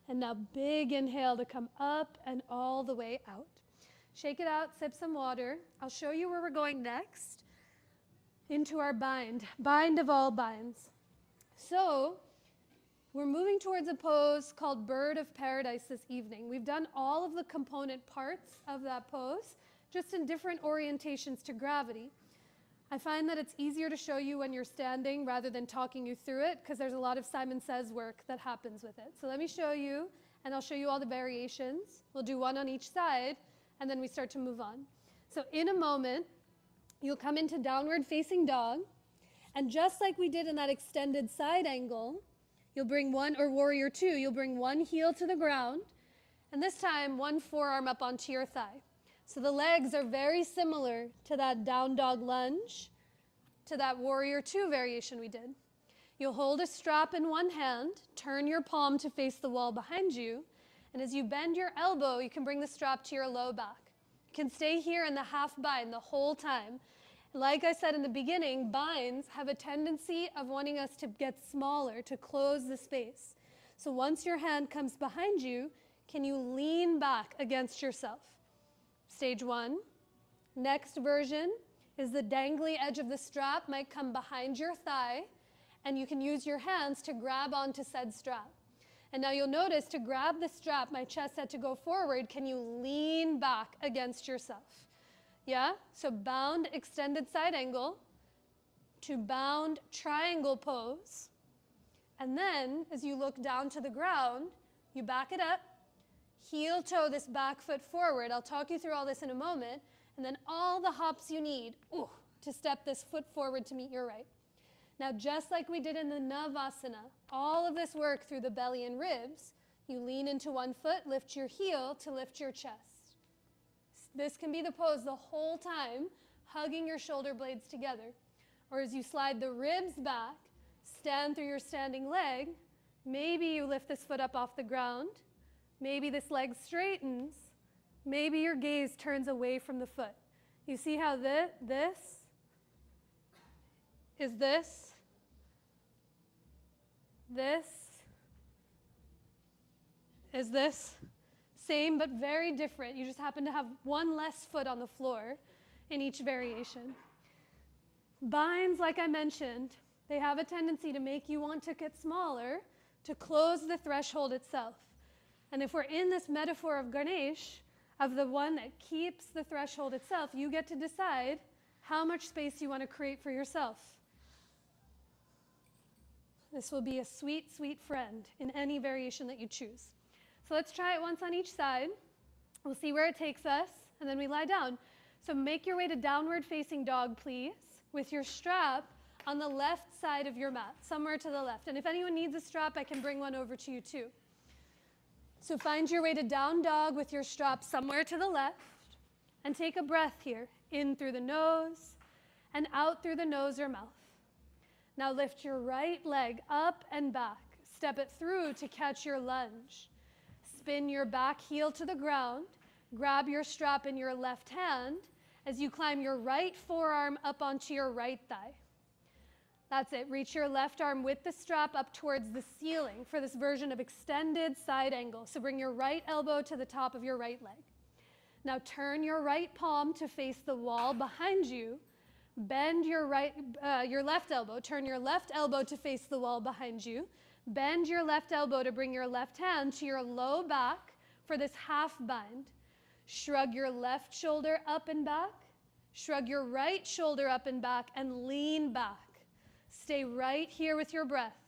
And now big inhale to come up and all the way out. Shake it out, sip some water. I'll show you where we're going next. Into our bind of all binds. So we're moving towards a pose called Bird of Paradise this evening. We've done all of the component parts of that pose, just in different orientations to gravity. I find that it's easier to show you when you're standing rather than talking you through it because there's a lot of Simon Says work that happens with it. So let me show you, and I'll show you all the variations. We'll do one on each side, and then we start to move on. So in a moment, you'll come into downward facing dog, and just like we did in that extended side angle, you'll bring one, or warrior two, you'll bring one heel to the ground, and this time one forearm up onto your thigh. So the legs are very similar to that down dog lunge, to that warrior two variation we did. You'll hold a strap in one hand, turn your palm to face the wall behind you, and as you bend your elbow, you can bring the strap to your low back. You can stay here in the half bind the whole time. Like I said in the beginning, binds have a tendency of wanting us to get smaller, to close the space. So once your hand comes behind you, can you lean back against yourself? Stage one. Next version is the dangly edge of the strap might come behind your thigh, and you can use your hands to grab onto said strap. And now you'll notice to grab the strap, my chest had to go forward. Can you lean back against yourself? Yeah? So bound extended side angle to bound triangle pose. And then as you look down to the ground, you back it up. Heel toe this back foot forward. I'll talk you through all this in a moment. And then all the hops you need to step this foot forward to meet your right. Now, just like we did in the Navasana, all of this work through the belly and ribs, You lean into one foot, lift your heel to lift your chest. This can be the pose the whole time, hugging your shoulder blades together. Or as you slide the ribs back, stand through your standing leg, maybe you lift this foot up off the ground, maybe this leg straightens, maybe your gaze turns away from the foot. You see how this is this, this is this. Same but very different. You just happen to have one less foot on the floor in each variation. Binds, like I mentioned, they have a tendency to make you want to get smaller, to close the threshold itself. And if we're in this metaphor of Ganesh, of the one that keeps the threshold itself, you get to decide how much space you want to create for yourself. This will be a sweet, sweet friend in any variation that you choose. So let's try it once on each side. We'll see where it takes us, and then we lie down. So make your way to downward facing dog, please, with your strap on the left side of your mat, somewhere to the left. And if anyone needs a strap, I can bring one over to you too. So find your way to down dog with your strap somewhere to the left, and take a breath here, in through the nose and out through the nose or mouth. Now lift your right leg up and back. Step it through to catch your lunge. Spin your back heel to the ground. Grab your strap in your left hand as you climb your right forearm up onto your right thigh. That's it. Reach your left arm with the strap up towards the ceiling for this version of extended side angle. So bring your right elbow to the top of your right leg. Now turn your right palm to face the wall behind you. Bend your left elbow. Turn your left elbow to face the wall behind you. Bend your left elbow to bring your left hand to your low back for this half bind. Shrug your left shoulder up and back. Shrug your right shoulder up and back and lean back. Stay right here with your breath.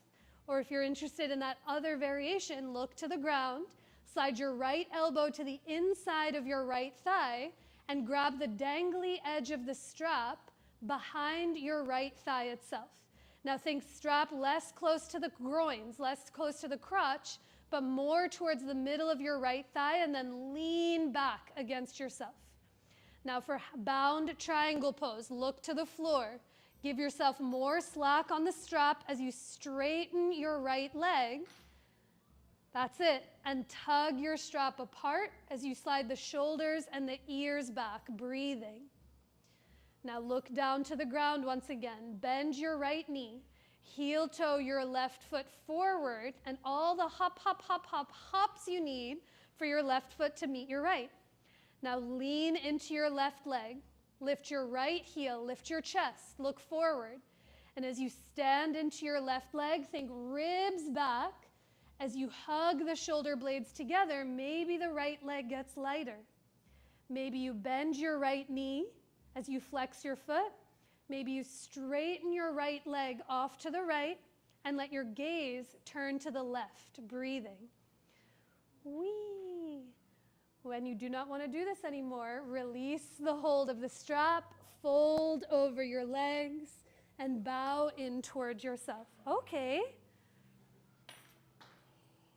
Or if you're interested in that other variation, look to the ground. Slide your right elbow to the inside of your right thigh and grab the dangly edge of the strap behind your right thigh itself. Now think strap less close to the groins, less close to the crotch, but more towards the middle of your right thigh, and then lean back against yourself. Now for bound triangle pose, look to the floor. Give yourself more slack on the strap as you straighten your right leg. That's it. And tug your strap apart as you slide the shoulders and the ears back, breathing. Now look down to the ground once again. Bend your right knee. Heel toe your left foot forward, and all the hop, hop, hop, hop, hops you need for your left foot to meet your right. Now lean into your left leg. Lift your right heel, lift your chest, look forward. And as you stand into your left leg, think ribs back. As you hug the shoulder blades together, maybe the right leg gets lighter. Maybe you bend your right knee as you flex your foot. Maybe you straighten your right leg off to the right and let your gaze turn to the left, breathing. Whee! When you do not want to do this anymore, release the hold of the strap, fold over your legs, and bow in towards yourself. Okay.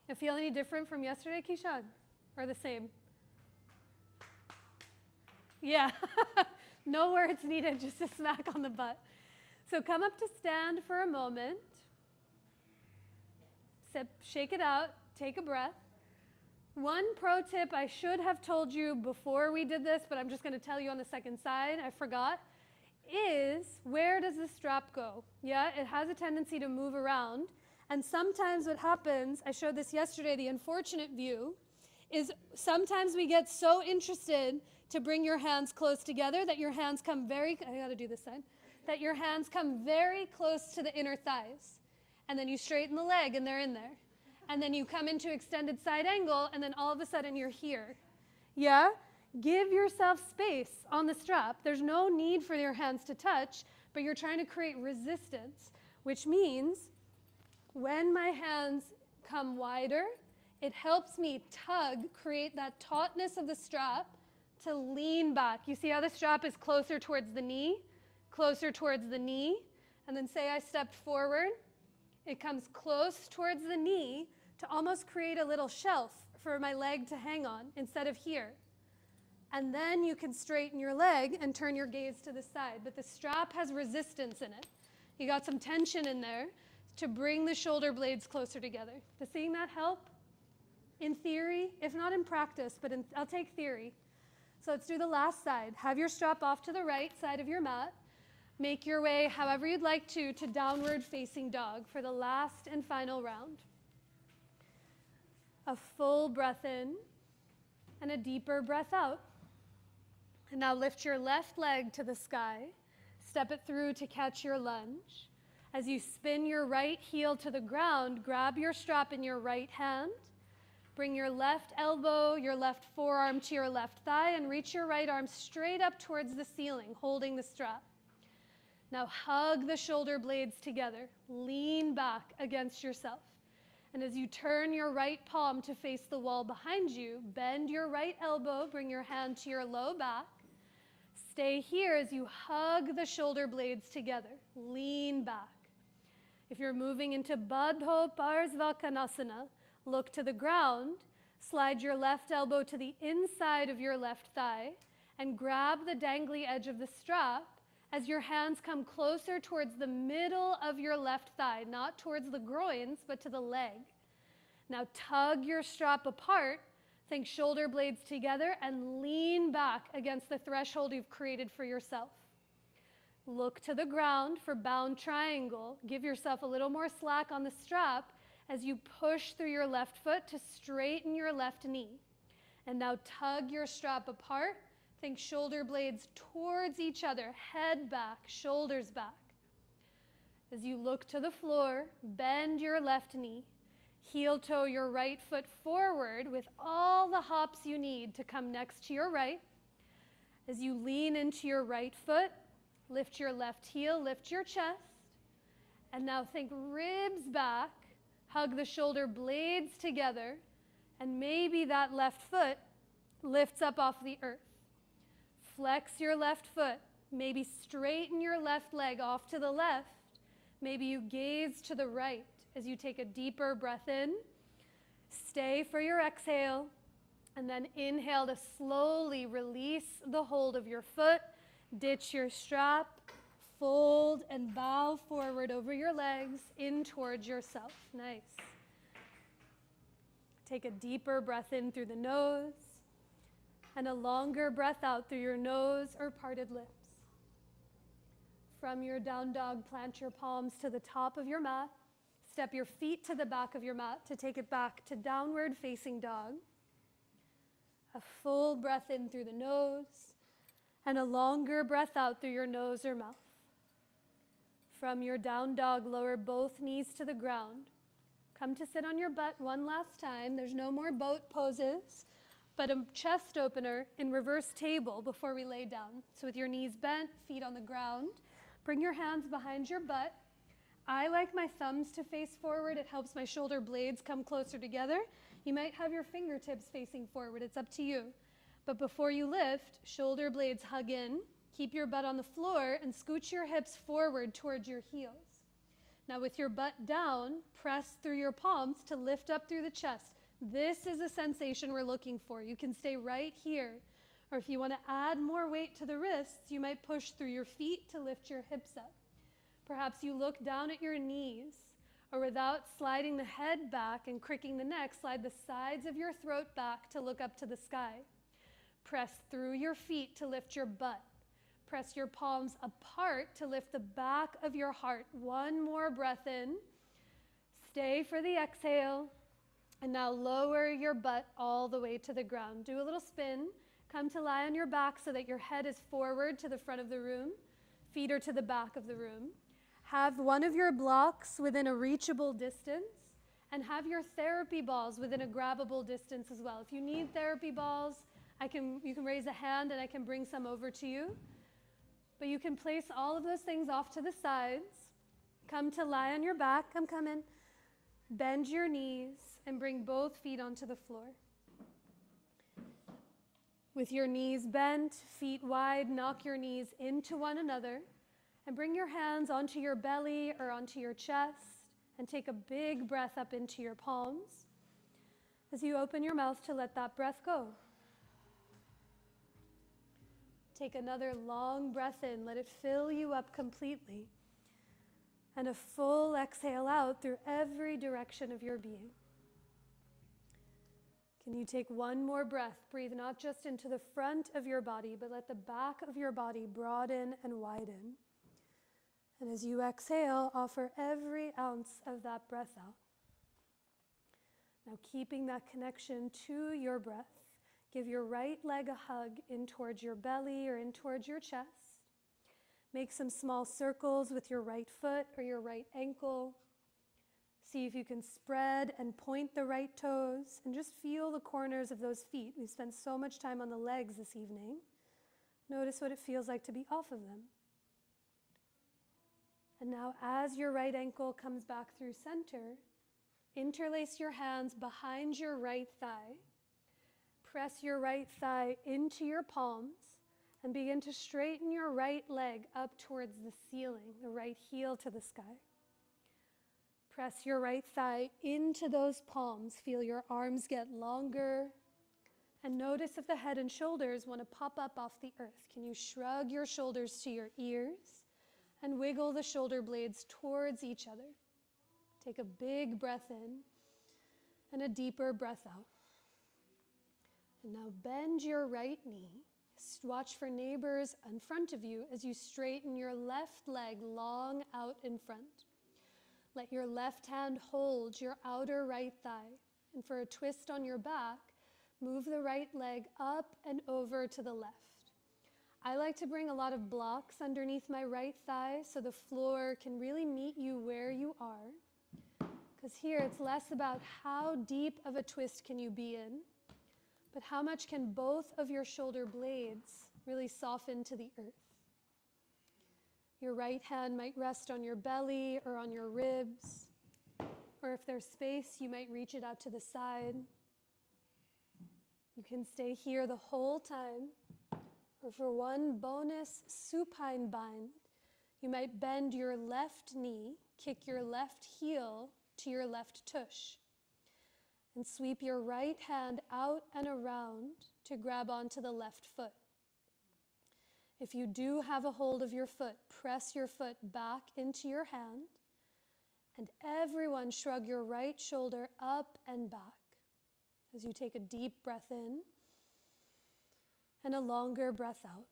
You feel any different from yesterday, Keyshawn? Or the same? Yeah. No words needed, just a smack on the butt. So come up to stand for a moment. Shake it out. Take a breath. One pro tip I should have told you before we did this, but I'm just going to tell you on the second side, I forgot, is where does the strap go? Yeah, it has a tendency to move around. And sometimes what happens, I showed this yesterday, the unfortunate view, is sometimes we get so interested to bring your hands close together that your hands come I gotta do this side, that your hands come very close to the inner thighs. And then you straighten the leg and they're in there. And then you come into extended side angle and then all of a sudden you're here. Yeah? Give yourself space on the strap. There's no need for your hands to touch, but you're trying to create resistance, which means when my hands come wider, it helps me tug, create that tautness of the strap to lean back. You see how the strap is closer towards the knee, and then say I stepped forward. It comes close towards the knee to almost create a little shelf for my leg to hang on instead of here. And then you can straighten your leg and turn your gaze to the side. But the strap has resistance in it. You got some tension in there to bring the shoulder blades closer together. Does seeing that help? In theory, if not in practice, but I'll take theory. So let's do the last side. Have your strap off to the right side of your mat. Make your way, however you'd like to downward facing dog for the last and final round. A full breath in and a deeper breath out. And now lift your left leg to the sky. Step it through to catch your lunge. As you spin your right heel to the ground, grab your strap in your right hand. Bring your left elbow, your left forearm to your left thigh, and reach your right arm straight up towards the ceiling, holding the strap. Now hug the shoulder blades together. Lean back against yourself. And as you turn your right palm to face the wall behind you, bend your right elbow, bring your hand to your low back. Stay here as you hug the shoulder blades together. Lean back. If you're moving into Baddha Parsvakonasana, look to the ground, slide your left elbow to the inside of your left thigh, and grab the dangly edge of the strap as your hands come closer towards the middle of your left thigh, not towards the groins, but to the leg. Now tug your strap apart, think shoulder blades together, and lean back against the threshold you've created for yourself. Look to the ground for bound triangle. Give yourself a little more slack on the strap as you push through your left foot to straighten your left knee. And now tug your strap apart. Think shoulder blades towards each other, head back, shoulders back. As you look to the floor, bend your left knee. Heel toe your right foot forward with all the hops you need to come next to your right. As you lean into your right foot, lift your left heel, lift your chest. And now think ribs back. Hug the shoulder blades together, and maybe that left foot lifts up off the earth. Flex your left foot. Maybe straighten your left leg off to the left. Maybe you gaze to the right as you take a deeper breath in. Stay for your exhale, and then inhale to slowly release the hold of your foot. Ditch your strap. Fold and bow forward over your legs in towards yourself. Nice. Take a deeper breath in through the nose and a longer breath out through your nose or parted lips. From your down dog, plant your palms to the top of your mat. Step your feet to the back of your mat to take it back to downward facing dog. A full breath in through the nose and a longer breath out through your nose or mouth. From your down dog, lower both knees to the ground. Come to sit on your butt one last time. There's no more boat poses, but a chest opener in reverse table before we lay down. So with your knees bent, feet on the ground, bring your hands behind your butt. I like my thumbs to face forward. It helps my shoulder blades come closer together. You might have your fingertips facing forward. It's up to you. But before you lift, shoulder blades hug in. Keep your butt on the floor and scooch your hips forward towards your heels. Now with your butt down, press through your palms to lift up through the chest. This is a sensation we're looking for. You can stay right here. Or if you want to add more weight to the wrists, you might push through your feet to lift your hips up. Perhaps you look down at your knees, or without sliding the head back and cricking the neck, slide the sides of your throat back to look up to the sky. Press through your feet to lift your butt. Press your palms apart to lift the back of your heart. One more breath in. Stay for the exhale. And now lower your butt all the way to the ground. Do a little spin. Come to lie on your back so that your head is forward to the front of the room. Feet are to the back of the room. Have one of your blocks within a reachable distance, and have your therapy balls within a grabbable distance as well. If you need therapy balls, you can raise a hand and I can bring some over to you. But you can place all of those things off to the sides. Come to lie on your back. Come in. Bend your knees and bring both feet onto the floor. With your knees bent, feet wide, knock your knees into one another and bring your hands onto your belly or onto your chest and take a big breath up into your palms. As you open your mouth to let that breath go, take another long breath in. Let it fill you up completely. And a full exhale out through every direction of your being. Can you take one more breath? Breathe not just into the front of your body, but let the back of your body broaden and widen. And as you exhale, offer every ounce of that breath out. Now, keeping that connection to your breath, give your right leg a hug in towards your belly or in towards your chest. Make some small circles with your right foot or your right ankle. See if you can spread and point the right toes and just feel the corners of those feet. We've spent so much time on the legs this evening. Notice what it feels like to be off of them. And now as your right ankle comes back through center, interlace your hands behind your right thigh. Press your right thigh into your palms and begin to straighten your right leg up towards the ceiling, the right heel to the sky. Press your right thigh into those palms. Feel your arms get longer. And notice if the head and shoulders want to pop up off the earth. Can you shrug your shoulders to your ears and wiggle the shoulder blades towards each other? Take a big breath in and a deeper breath out. And now bend your right knee. Watch for neighbors in front of you as you straighten your left leg long out in front. Let your left hand hold your outer right thigh. And for a twist on your back, move the right leg up and over to the left. I like to bring a lot of blocks underneath my right thigh so the floor can really meet you where you are. Because here it's less about how deep of a twist can you be in, but how much can both of your shoulder blades really soften to the earth. Your right hand might rest on your belly or on your ribs, or if there's space, you might reach it out to the side. You can stay here the whole time, or for one bonus supine bind, you might bend your left knee, kick your left heel to your left tush, and sweep your right hand out and around to grab onto the left foot. If you do have a hold of your foot, press your foot back into your hand, and everyone shrug your right shoulder up and back as you take a deep breath in and a longer breath out.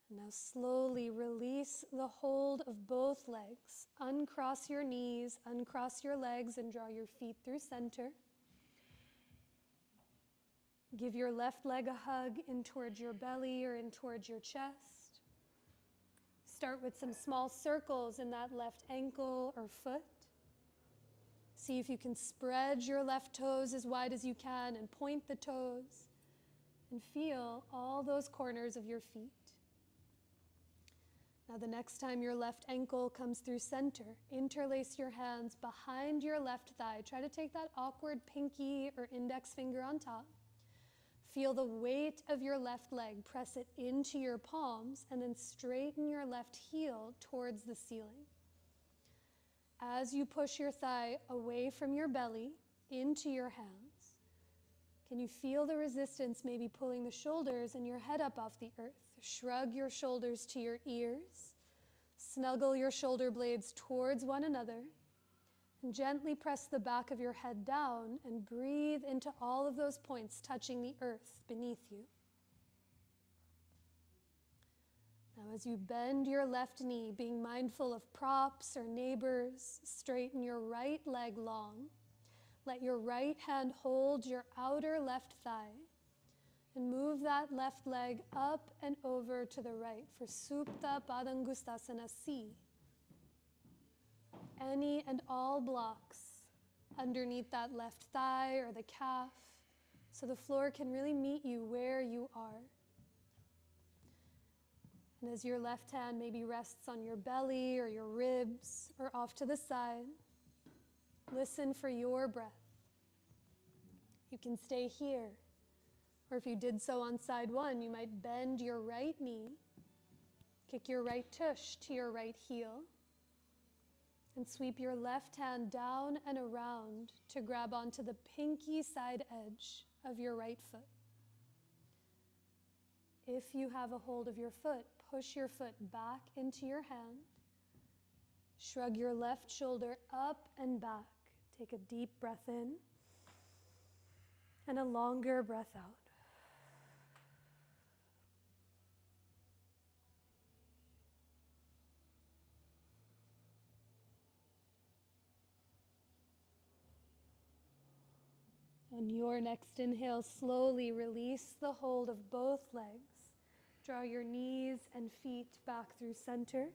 And now slowly release the hold of both legs. Uncross your knees, uncross your legs, and draw your feet through center. Give your left leg a hug in towards your belly or in towards your chest. Start with some small circles in that left ankle or foot. See if you can spread your left toes as wide as you can and point the toes and feel all those corners of your feet. Now the next time your left ankle comes through center, interlace your hands behind your left thigh. Try to take that awkward pinky or index finger on top. Feel the weight of your left leg. Press it into your palms and then straighten your left heel towards the ceiling. As you push your thigh away from your belly into your hands, can you feel the resistance maybe pulling the shoulders and your head up off the earth? Shrug your shoulders to your ears. Snuggle your shoulder blades towards one another. And gently press the back of your head down and breathe into all of those points touching the earth beneath you. Now as you bend your left knee, being mindful of props or neighbors, straighten your right leg long. Let your right hand hold your outer left thigh and move that left leg up and over to the right for Supta Padangustasana C. Any and all blocks underneath that left thigh or the calf so the floor can really meet you where you are. And as your left hand maybe rests on your belly or your ribs or off to the side, listen for your breath. You can stay here, or if you did so on side one, you might bend your right knee, kick your right tush to your right heel, And sweep your left hand down and around to grab onto the pinky side edge of your right foot. If you have a hold of your foot, push your foot back into your hand. Shrug your left shoulder up and back. Take a deep breath in and a longer breath out. On your next inhale, slowly release the hold of both legs. Draw your knees and feet back through center.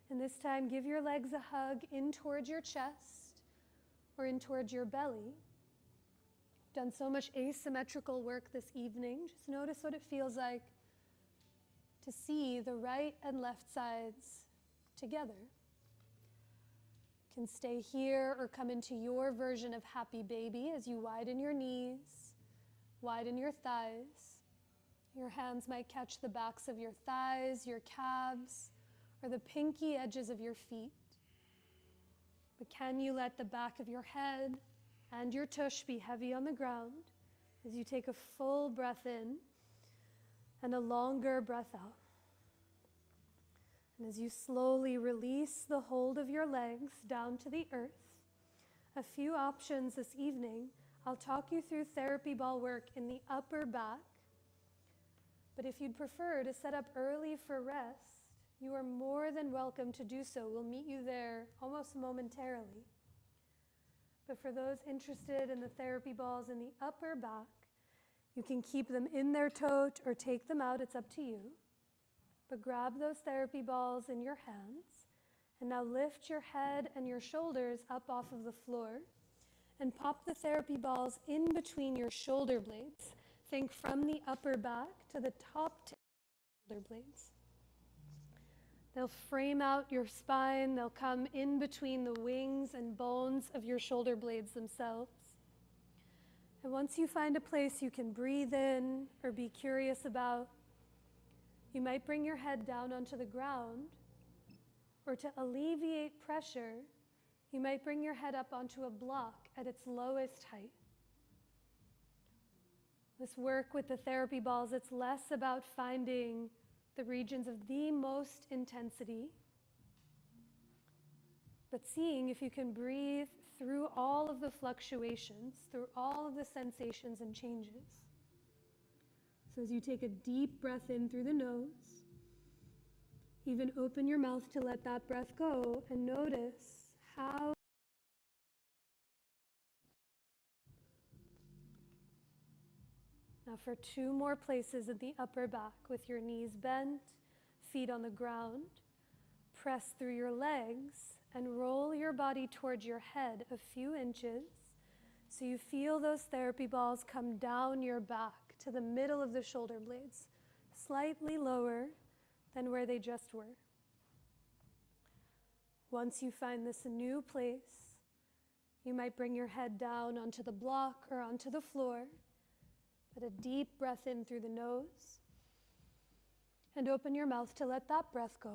And this time, give your legs a hug in towards your chest or in towards your belly. Done so much asymmetrical work this evening. Just notice what it feels like to see the right and left sides together. You can stay here or come into your version of happy baby as you widen your knees, widen your thighs. Your hands might catch the backs of your thighs, your calves, or the pinky edges of your feet. But can you let the back of your head and your tush be heavy on the ground as you take a full breath in and a longer breath out? And as you slowly release the hold of your legs down to the earth, a few options this evening. I'll talk you through therapy ball work in the upper back. But if you'd prefer to set up early for rest, you are more than welcome to do so. We'll meet you there almost momentarily. But for those interested in the therapy balls in the upper back, you can keep them in their tote or take them out. It's up to you. But grab those therapy balls in your hands and now lift your head and your shoulders up off of the floor and pop the therapy balls in between your shoulder blades. Think from the upper back to the top tip of your shoulder blades. They'll frame out your spine. They'll come in between the wings and bones of your shoulder blades themselves. And once you find a place you can breathe in or be curious about, you might bring your head down onto the ground, or to alleviate pressure, you might bring your head up onto a block at its lowest height. This work with the therapy balls, it's less about finding the regions of the most intensity, but seeing if you can breathe through all of the fluctuations, through all of the sensations and changes. So as you take a deep breath in through the nose, even open your mouth to let that breath go and notice how now for 2 more places in the upper back with your knees bent, feet on the ground. Press through your legs and roll your body towards your head a few inches so you feel those therapy balls come down your back to the middle of the shoulder blades, slightly lower than where they just were. Once you find this new place, you might bring your head down onto the block or onto the floor. Let a deep breath in through the nose and open your mouth to let that breath go.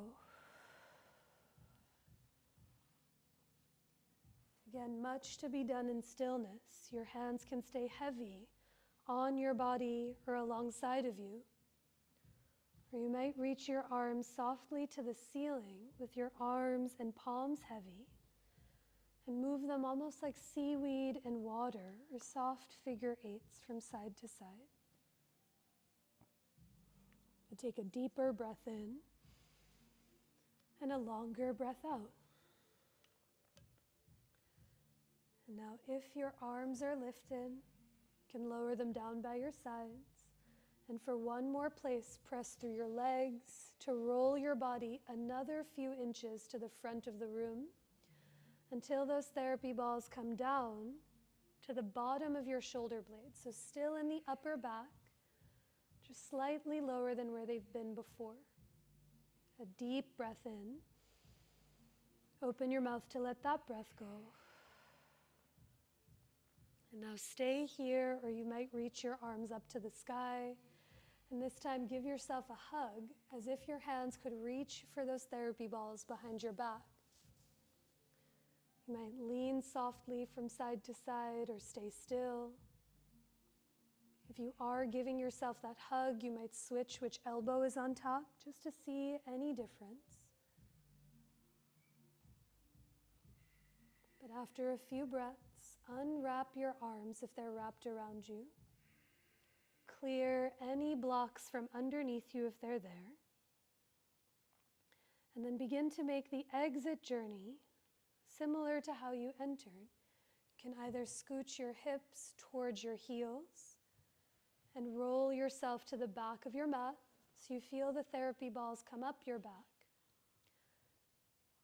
Again, much to be done in stillness. Your hands can stay heavy on your body or alongside of you. Or you might reach your arms softly to the ceiling with your arms and palms heavy and move them almost like seaweed and water or soft figure eights from side to side. And take a deeper breath in and a longer breath out. And now if your arms are lifted, you can lower them down by your sides. And for 1 more place, press through your legs to roll your body another few inches to the front of the room until those therapy balls come down to the bottom of your shoulder blades. So still in the upper back, just slightly lower than where they've been before. A deep breath in. Open your mouth to let that breath go. And now stay here, or you might reach your arms up to the sky. And this time give yourself a hug as if your hands could reach for those therapy balls behind your back. You might lean softly from side to side or stay still. If you are giving yourself that hug, you might switch which elbow is on top just to see any difference. But after a few breaths, unwrap your arms if they're wrapped around you. Clear any blocks from underneath you if they're there. And then begin to make the exit journey similar to how you entered. You can either scooch your hips towards your heels and roll yourself to the back of your mat so you feel the therapy balls come up your back.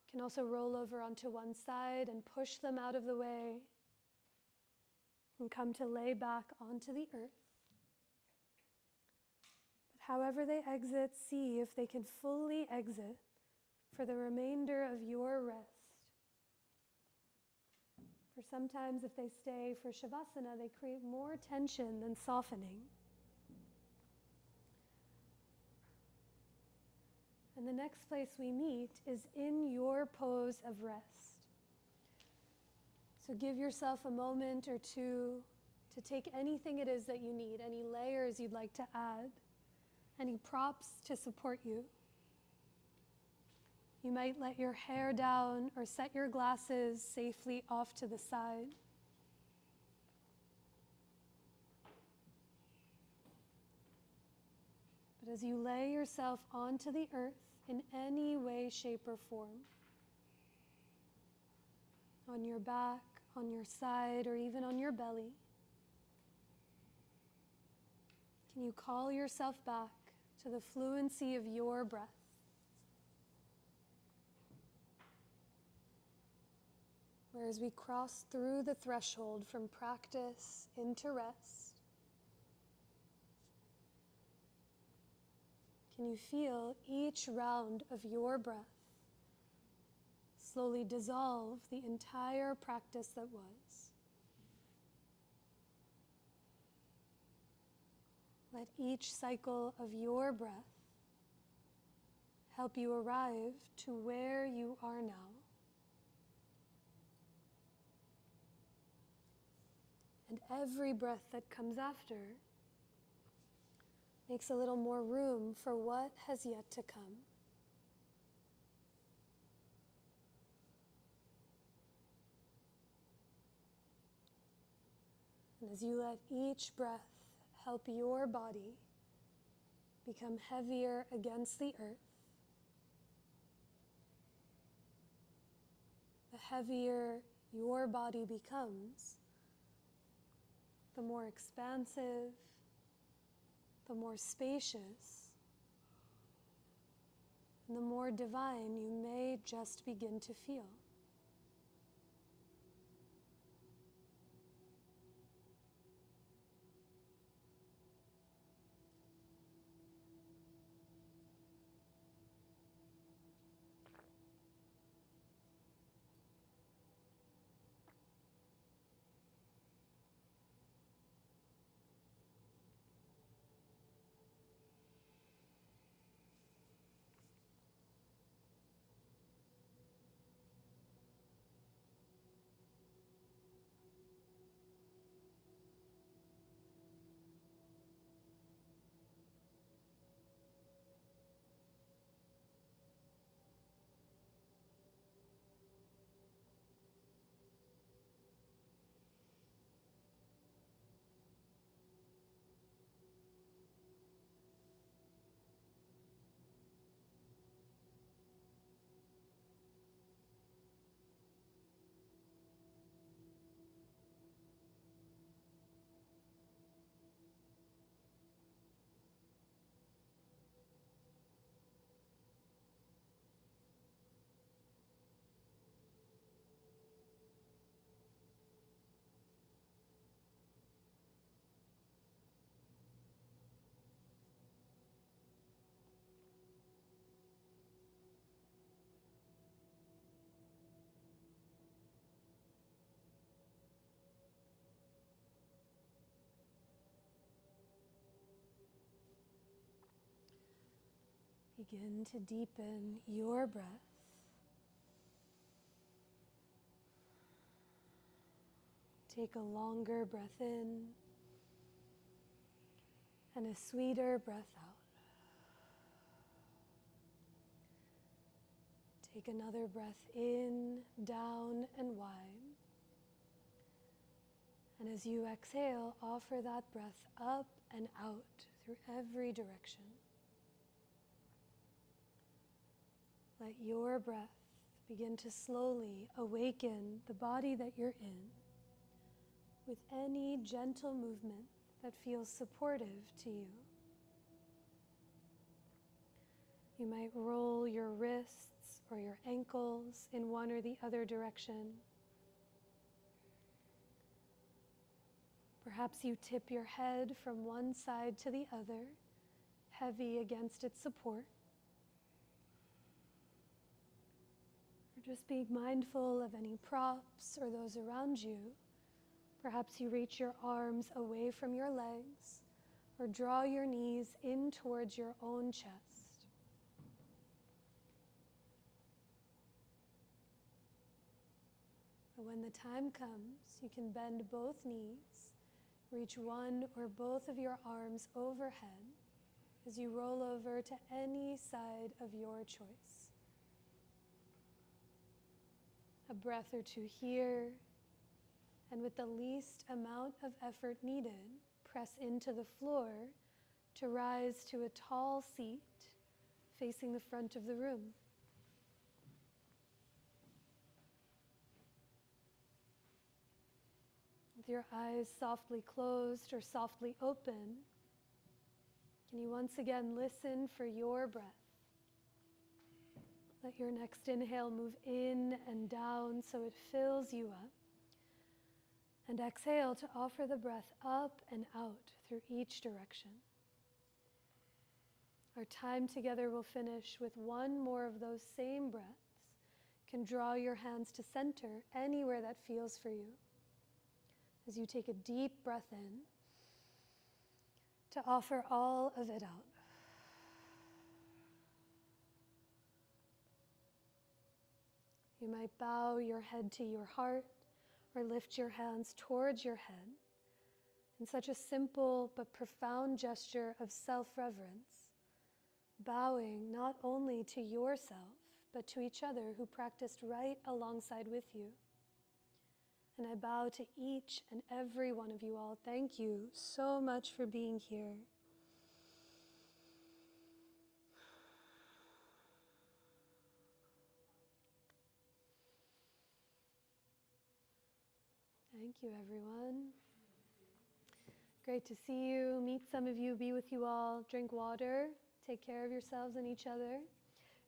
You can also roll over onto one side and push them out of the way and come to lay back onto the earth. But however they exit, see if they can fully exit for the remainder of your rest. For sometimes if they stay for Shavasana, they create more tension than softening. And the next place we meet is in your pose of rest. So give yourself a moment or two to take anything it is that you need, any layers you'd like to add, any props to support you. You might let your hair down or set your glasses safely off to the side. But as you lay yourself onto the earth in any way, shape, or form, on your back, on your side, or even on your belly, can you call yourself back to the fluency of your breath? Whereas we cross through the threshold from practice into rest, can you feel each round of your breath slowly dissolve the entire practice that was? Let each cycle of your breath help you arrive to where you are now. And every breath that comes after makes a little more room for what has yet to come. And as you let each breath help your body become heavier against the earth, the heavier your body becomes, the more expansive, the more spacious, and the more divine you may just begin to feel. Begin to deepen your breath. Take a longer breath in and a sweeter breath out. Take another breath in, down, and wide. And as you exhale, offer that breath up and out through every direction. Let your breath begin to slowly awaken the body that you're in with any gentle movement that feels supportive to you. You might roll your wrists or your ankles in one or the other direction. Perhaps you tip your head from one side to the other, heavy against its support. Or just be mindful of any props or those around you. Perhaps you reach your arms away from your legs or draw your knees in towards your own chest. But when the time comes, you can bend both knees, reach one or both of your arms overhead as you roll over to any side of your choice. A breath or two here, and with the least amount of effort needed, press into the floor to rise to a tall seat facing the front of the room. With your eyes softly closed or softly open, can you once again listen for your breath? Let your next inhale move in and down so it fills you up. And exhale to offer the breath up and out through each direction. Our time together will finish with one more of those same breaths. You can draw your hands to center anywhere that feels for you. As you take a deep breath in, to offer all of it out. You might bow your head to your heart or lift your hands towards your head in such a simple but profound gesture of self-reverence, bowing not only to yourself, but to each other who practiced right alongside with you. And I bow to each and every one of you all. Thank you so much for being here. Thank you, everyone. Great to see you, meet some of you, be with you all, drink water, take care of yourselves and each other.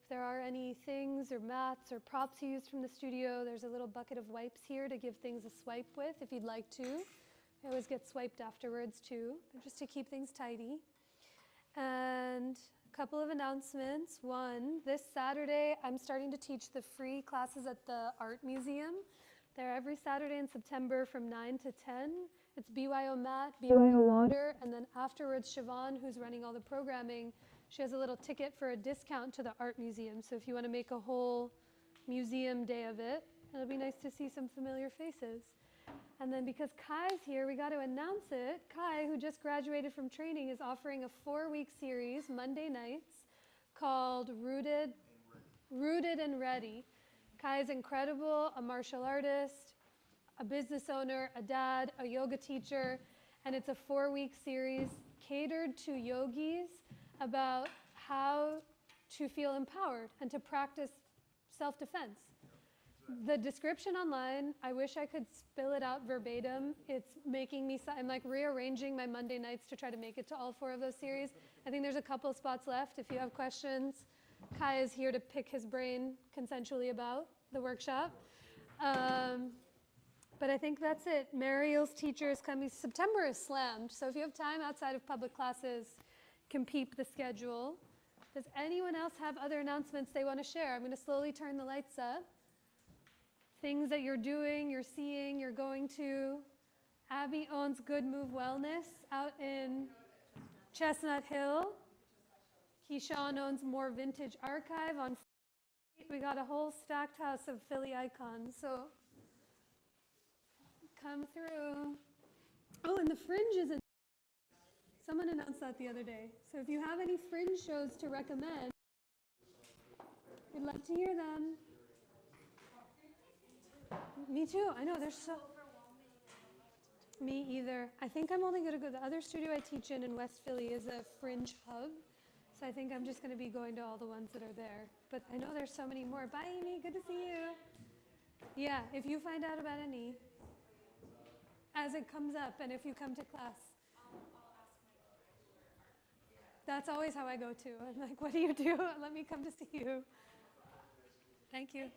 If there are any things or mats or props you used from the studio, there's a little bucket of wipes here to give things a swipe with if you'd like to. They always get swiped afterwards too, but just to keep things tidy. And a couple of announcements. One, this Saturday, I'm starting to teach the free classes at the Art Museum. They're every Saturday in September from 9 to 10. It's BYO Mat, BYO Water, and then afterwards Siobhan, who's running all the programming, she has a little ticket for a discount to the Art Museum. So if you want to make a whole museum day of it, it'll be nice to see some familiar faces. And then because Kai's here, we got to announce it. Kai, who just graduated from training, is offering a 4-week series, Monday nights, called Rooted and Ready. Kai is incredible, a martial artist, a business owner, a dad, a yoga teacher, and it's a 4-week series catered to yogis about how to feel empowered and to practice self-defense. The description online, I wish I could spill it out verbatim. It's making me, I'm like rearranging my Monday nights to try to make it to all 4 of those series. I think there's a couple spots left. If you have questions, Kai is here to pick his brain consensually about the workshop. But I think that's it. Mariel's teacher is coming. September is slammed, so if you have time outside of public classes, you can peep the schedule. Does anyone else have other announcements they want to share? I'm going to slowly turn the lights up. Things that you're doing, you're seeing, you're going to. Abby owns Good Move Wellness out in Chestnut Hill. Keyshawn owns More Vintage Archive on Street. We got a whole stacked house of Philly icons. So come through. Oh, and the Fringe is in. Someone announced that the other day. So if you have any Fringe shows to recommend, we'd love to hear them. Me too. I know, there's so... Me either. I think I'm only going to go. The other studio I teach in West Philly is a Fringe hub. So I think I'm just going to be going to all the ones that are there. But I know there's so many more. Bye, Amy. Good to see you. Yeah, if you find out about any, as it comes up, and if you come to class. That's always how I go too. I'm like, what do you do? Let me come to see you. Thank you.